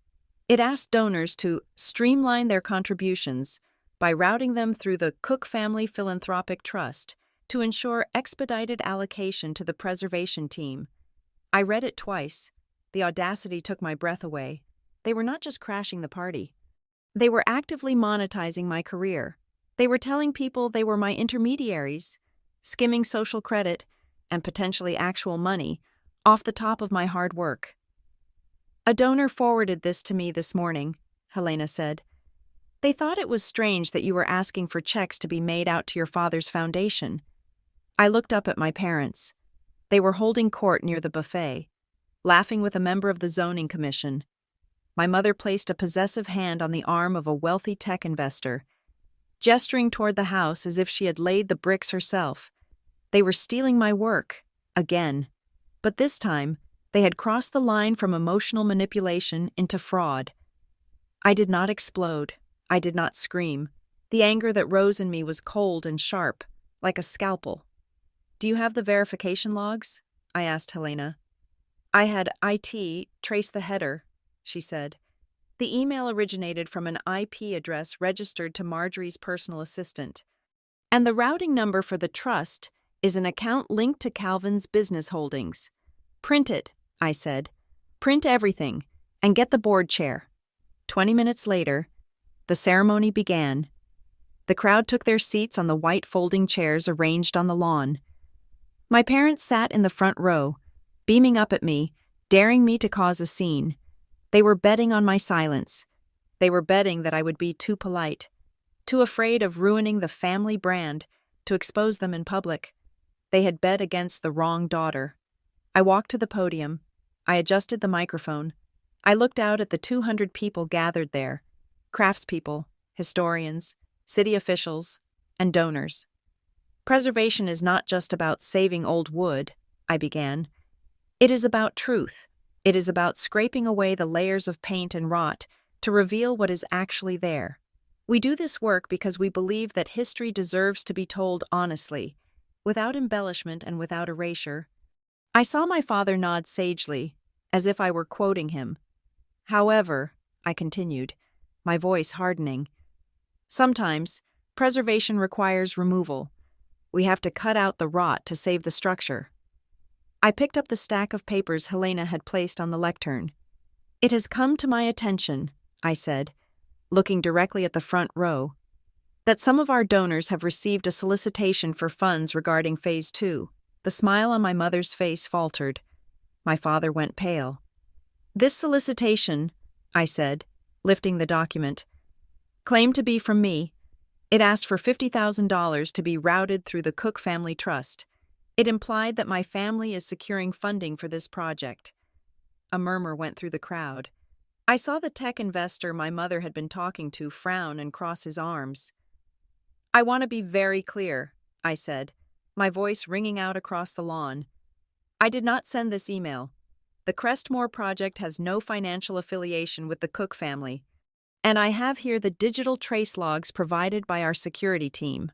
It asked donors to streamline their contributions by routing them through the Cook Family Philanthropic Trust to ensure expedited allocation to the preservation team. I read it twice. The audacity took my breath away. They were not just crashing the party. They were actively monetizing my career. They were telling people they were my intermediaries, skimming social credit and potentially actual money off the top of my hard work. "A donor forwarded this to me this morning," Helena said. "They thought it was strange that you were asking for checks to be made out to your father's foundation." I looked up at my parents. They were holding court near the buffet, laughing with a member of the zoning commission. My mother placed a possessive hand on the arm of a wealthy tech investor, gesturing toward the house as if she had laid the bricks herself. They were stealing my work, again. But this time, they had crossed the line from emotional manipulation into fraud. I did not explode. I did not scream. The anger that rose in me was cold and sharp, like a scalpel. "Do you have the verification logs?" I asked Helena. "I had IT trace the header," she said. "The email originated from an IP address registered to Marjorie's personal assistant. And the routing number for the trust is an account linked to Calvin's business holdings. Print it," I said. "Print everything, and get the board chair." 20 minutes later, the ceremony began. The crowd took their seats on the white folding chairs arranged on the lawn. My parents sat in the front row, beaming up at me, daring me to cause a scene. They were betting on my silence. They were betting that I would be too polite, too afraid of ruining the family brand to expose them in public. They had bet against the wrong daughter. I walked to the podium. I adjusted the microphone. I looked out at the 200 people gathered there, craftspeople, historians, city officials, and donors. "Preservation is not just about saving old wood," I began. "It is about truth. It is about scraping away the layers of paint and rot to reveal what is actually there. We do this work because we believe that history deserves to be told honestly, without embellishment and without erasure." I saw my father nod sagely, as if I were quoting him. "However," I continued, my voice hardening, "sometimes preservation requires removal. We have to cut out the rot to save the structure. I picked up the stack of papers Helena had placed on the lectern. It has come to my attention, I said, looking directly at the front row, that some of our donors have received a solicitation for funds regarding Phase 2. The smile on my mother's face faltered. My father went pale. This solicitation, I said, lifting the document, claimed to be from me. It asked for $50,000 to be routed through the Cook Family Trust. It implied that my family is securing funding for this project. A murmur went through the crowd. I saw the tech investor my mother had been talking to frown and cross his arms. I want to be very clear, I said, my voice ringing out across the lawn. I did not send this email. The Crestmore project has no financial affiliation with the Cook family, and I have here the digital trace logs provided by our security team.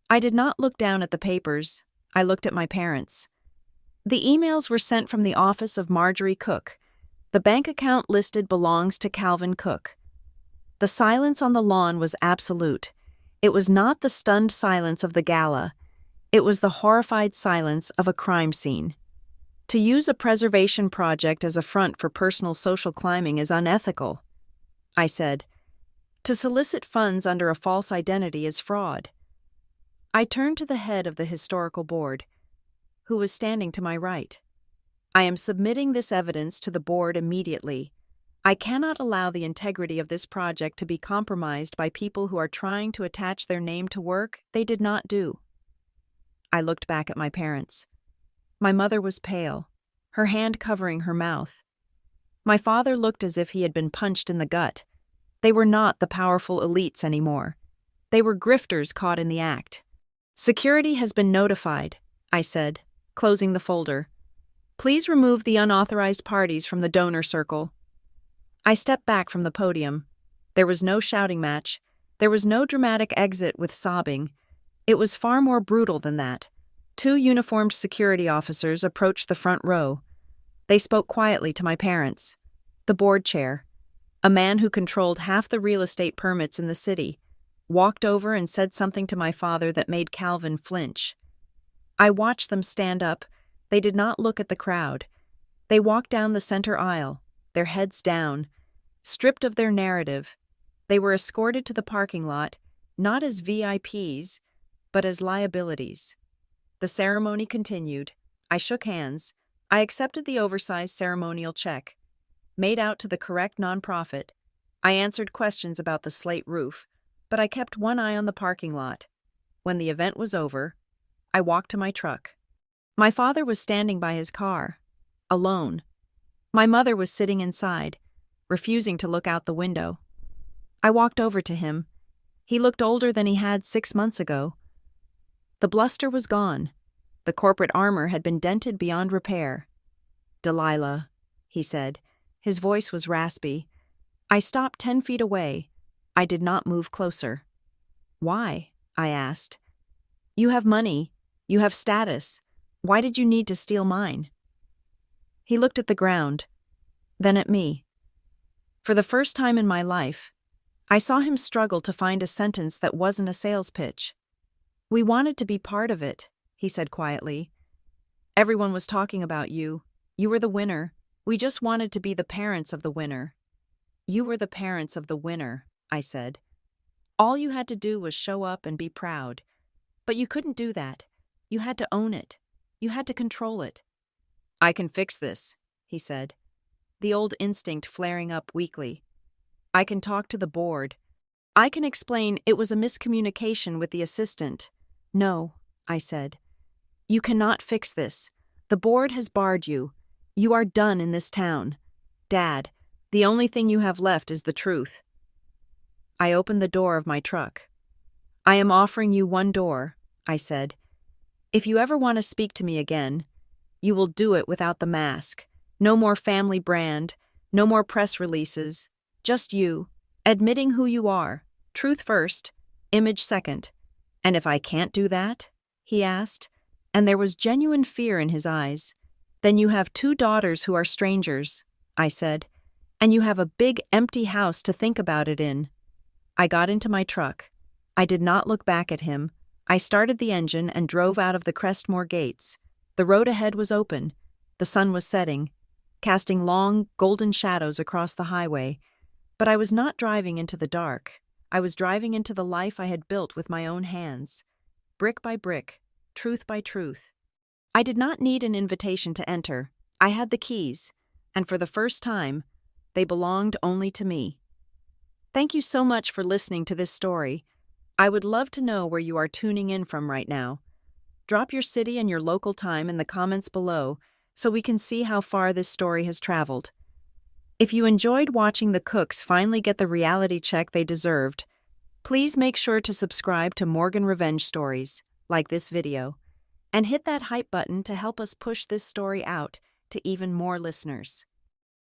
I did not look down at the papers. I looked at my parents. The emails were sent from the office of Marjorie Cook. The bank account listed belongs to Calvin Cook. The silence on the lawn was absolute. It was not the stunned silence of the gala. It was the horrified silence of a crime scene. To use a preservation project as a front for personal social climbing is unethical, I said. To solicit funds under a false identity is fraud. I turned to the head of the historical board, who was standing to my right. I am submitting this evidence to the board immediately. I cannot allow the integrity of this project to be compromised by people who are trying to attach their name to work they did not do. I looked back at my parents. My mother was pale, her hand covering her mouth. My father looked as if he had been punched in the gut. They were not the powerful elites anymore. They were grifters caught in the act. Security has been notified, I said, closing the folder. Please remove the unauthorized parties from the donor circle. I stepped back from the podium. There was no shouting match. There was no dramatic exit with sobbing. It was far more brutal than that. 2 uniformed security officers approached the front row. They spoke quietly to my parents. The board chair, a man who controlled half the real estate permits in the city, walked over and said something to my father that made Calvin flinch. I watched them stand up. They did not look at the crowd. They walked down the center aisle, their heads down, stripped of their narrative. They were escorted to the parking lot, not as VIPs, but as liabilities. The ceremony continued. I shook hands. I accepted the oversized ceremonial check, made out to the correct nonprofit. I answered questions about the slate roof, but I kept one eye on the parking lot. When the event was over, I walked to my truck. My father was standing by his car, alone. My mother was sitting inside, refusing to look out the window. I walked over to him. He looked older than he had 6 months ago. The bluster was gone. The corporate armor had been dented beyond repair. "Delilah," he said. His voice was raspy. I stopped 10 feet away. I did not move closer. "Why?" I asked. "You have money. You have status. Why did you need to steal mine?" He looked at the ground, then at me. For the first time in my life, I saw him struggle to find a sentence that wasn't a sales pitch. "We wanted to be part of it," he said quietly. "Everyone was talking about you. You were the winner. We just wanted to be the parents of the winner." "You were the parents of the winner," I said. "All you had to do was show up and be proud. But you couldn't do that. You had to own it. You had to control it." "I can fix this," he said, the old instinct flaring up weakly. "I can talk to the board. I can explain it was a miscommunication with the assistant." "No," I said. "You cannot fix this. The board has barred you. You are done in this town. Dad, the only thing you have left is the truth." I opened the door of my truck. "I am offering you one door," I said. "If you ever want to speak to me again, you will do it without the mask. No more family brand, no more press releases. Just you, admitting who you are. Truth first, image second. And if I can't do that?" he asked, and there was genuine fear in his eyes. "Then you have 2 daughters who are strangers," I said, "and you have a big empty house to think about it in." I got into my truck. I did not look back at him. I started the engine and drove out of the Crestmore gates. The road ahead was open. The sun was setting, casting long, golden shadows across the highway. But I was not driving into the dark. I was driving into the life I had built with my own hands, brick by brick, truth by truth. I did not need an invitation to enter. I had the keys, and for the first time, they belonged only to me. Thank you so much for listening to this story. I would love to know where you are tuning in from right now. Drop your city and your local time in the comments below so we can see how far this story has traveled. If you enjoyed watching the Cooks finally get the reality check they deserved, please make sure to subscribe to Morgan Revenge Stories, like this video, and hit that hype button to help us push this story out to even more listeners.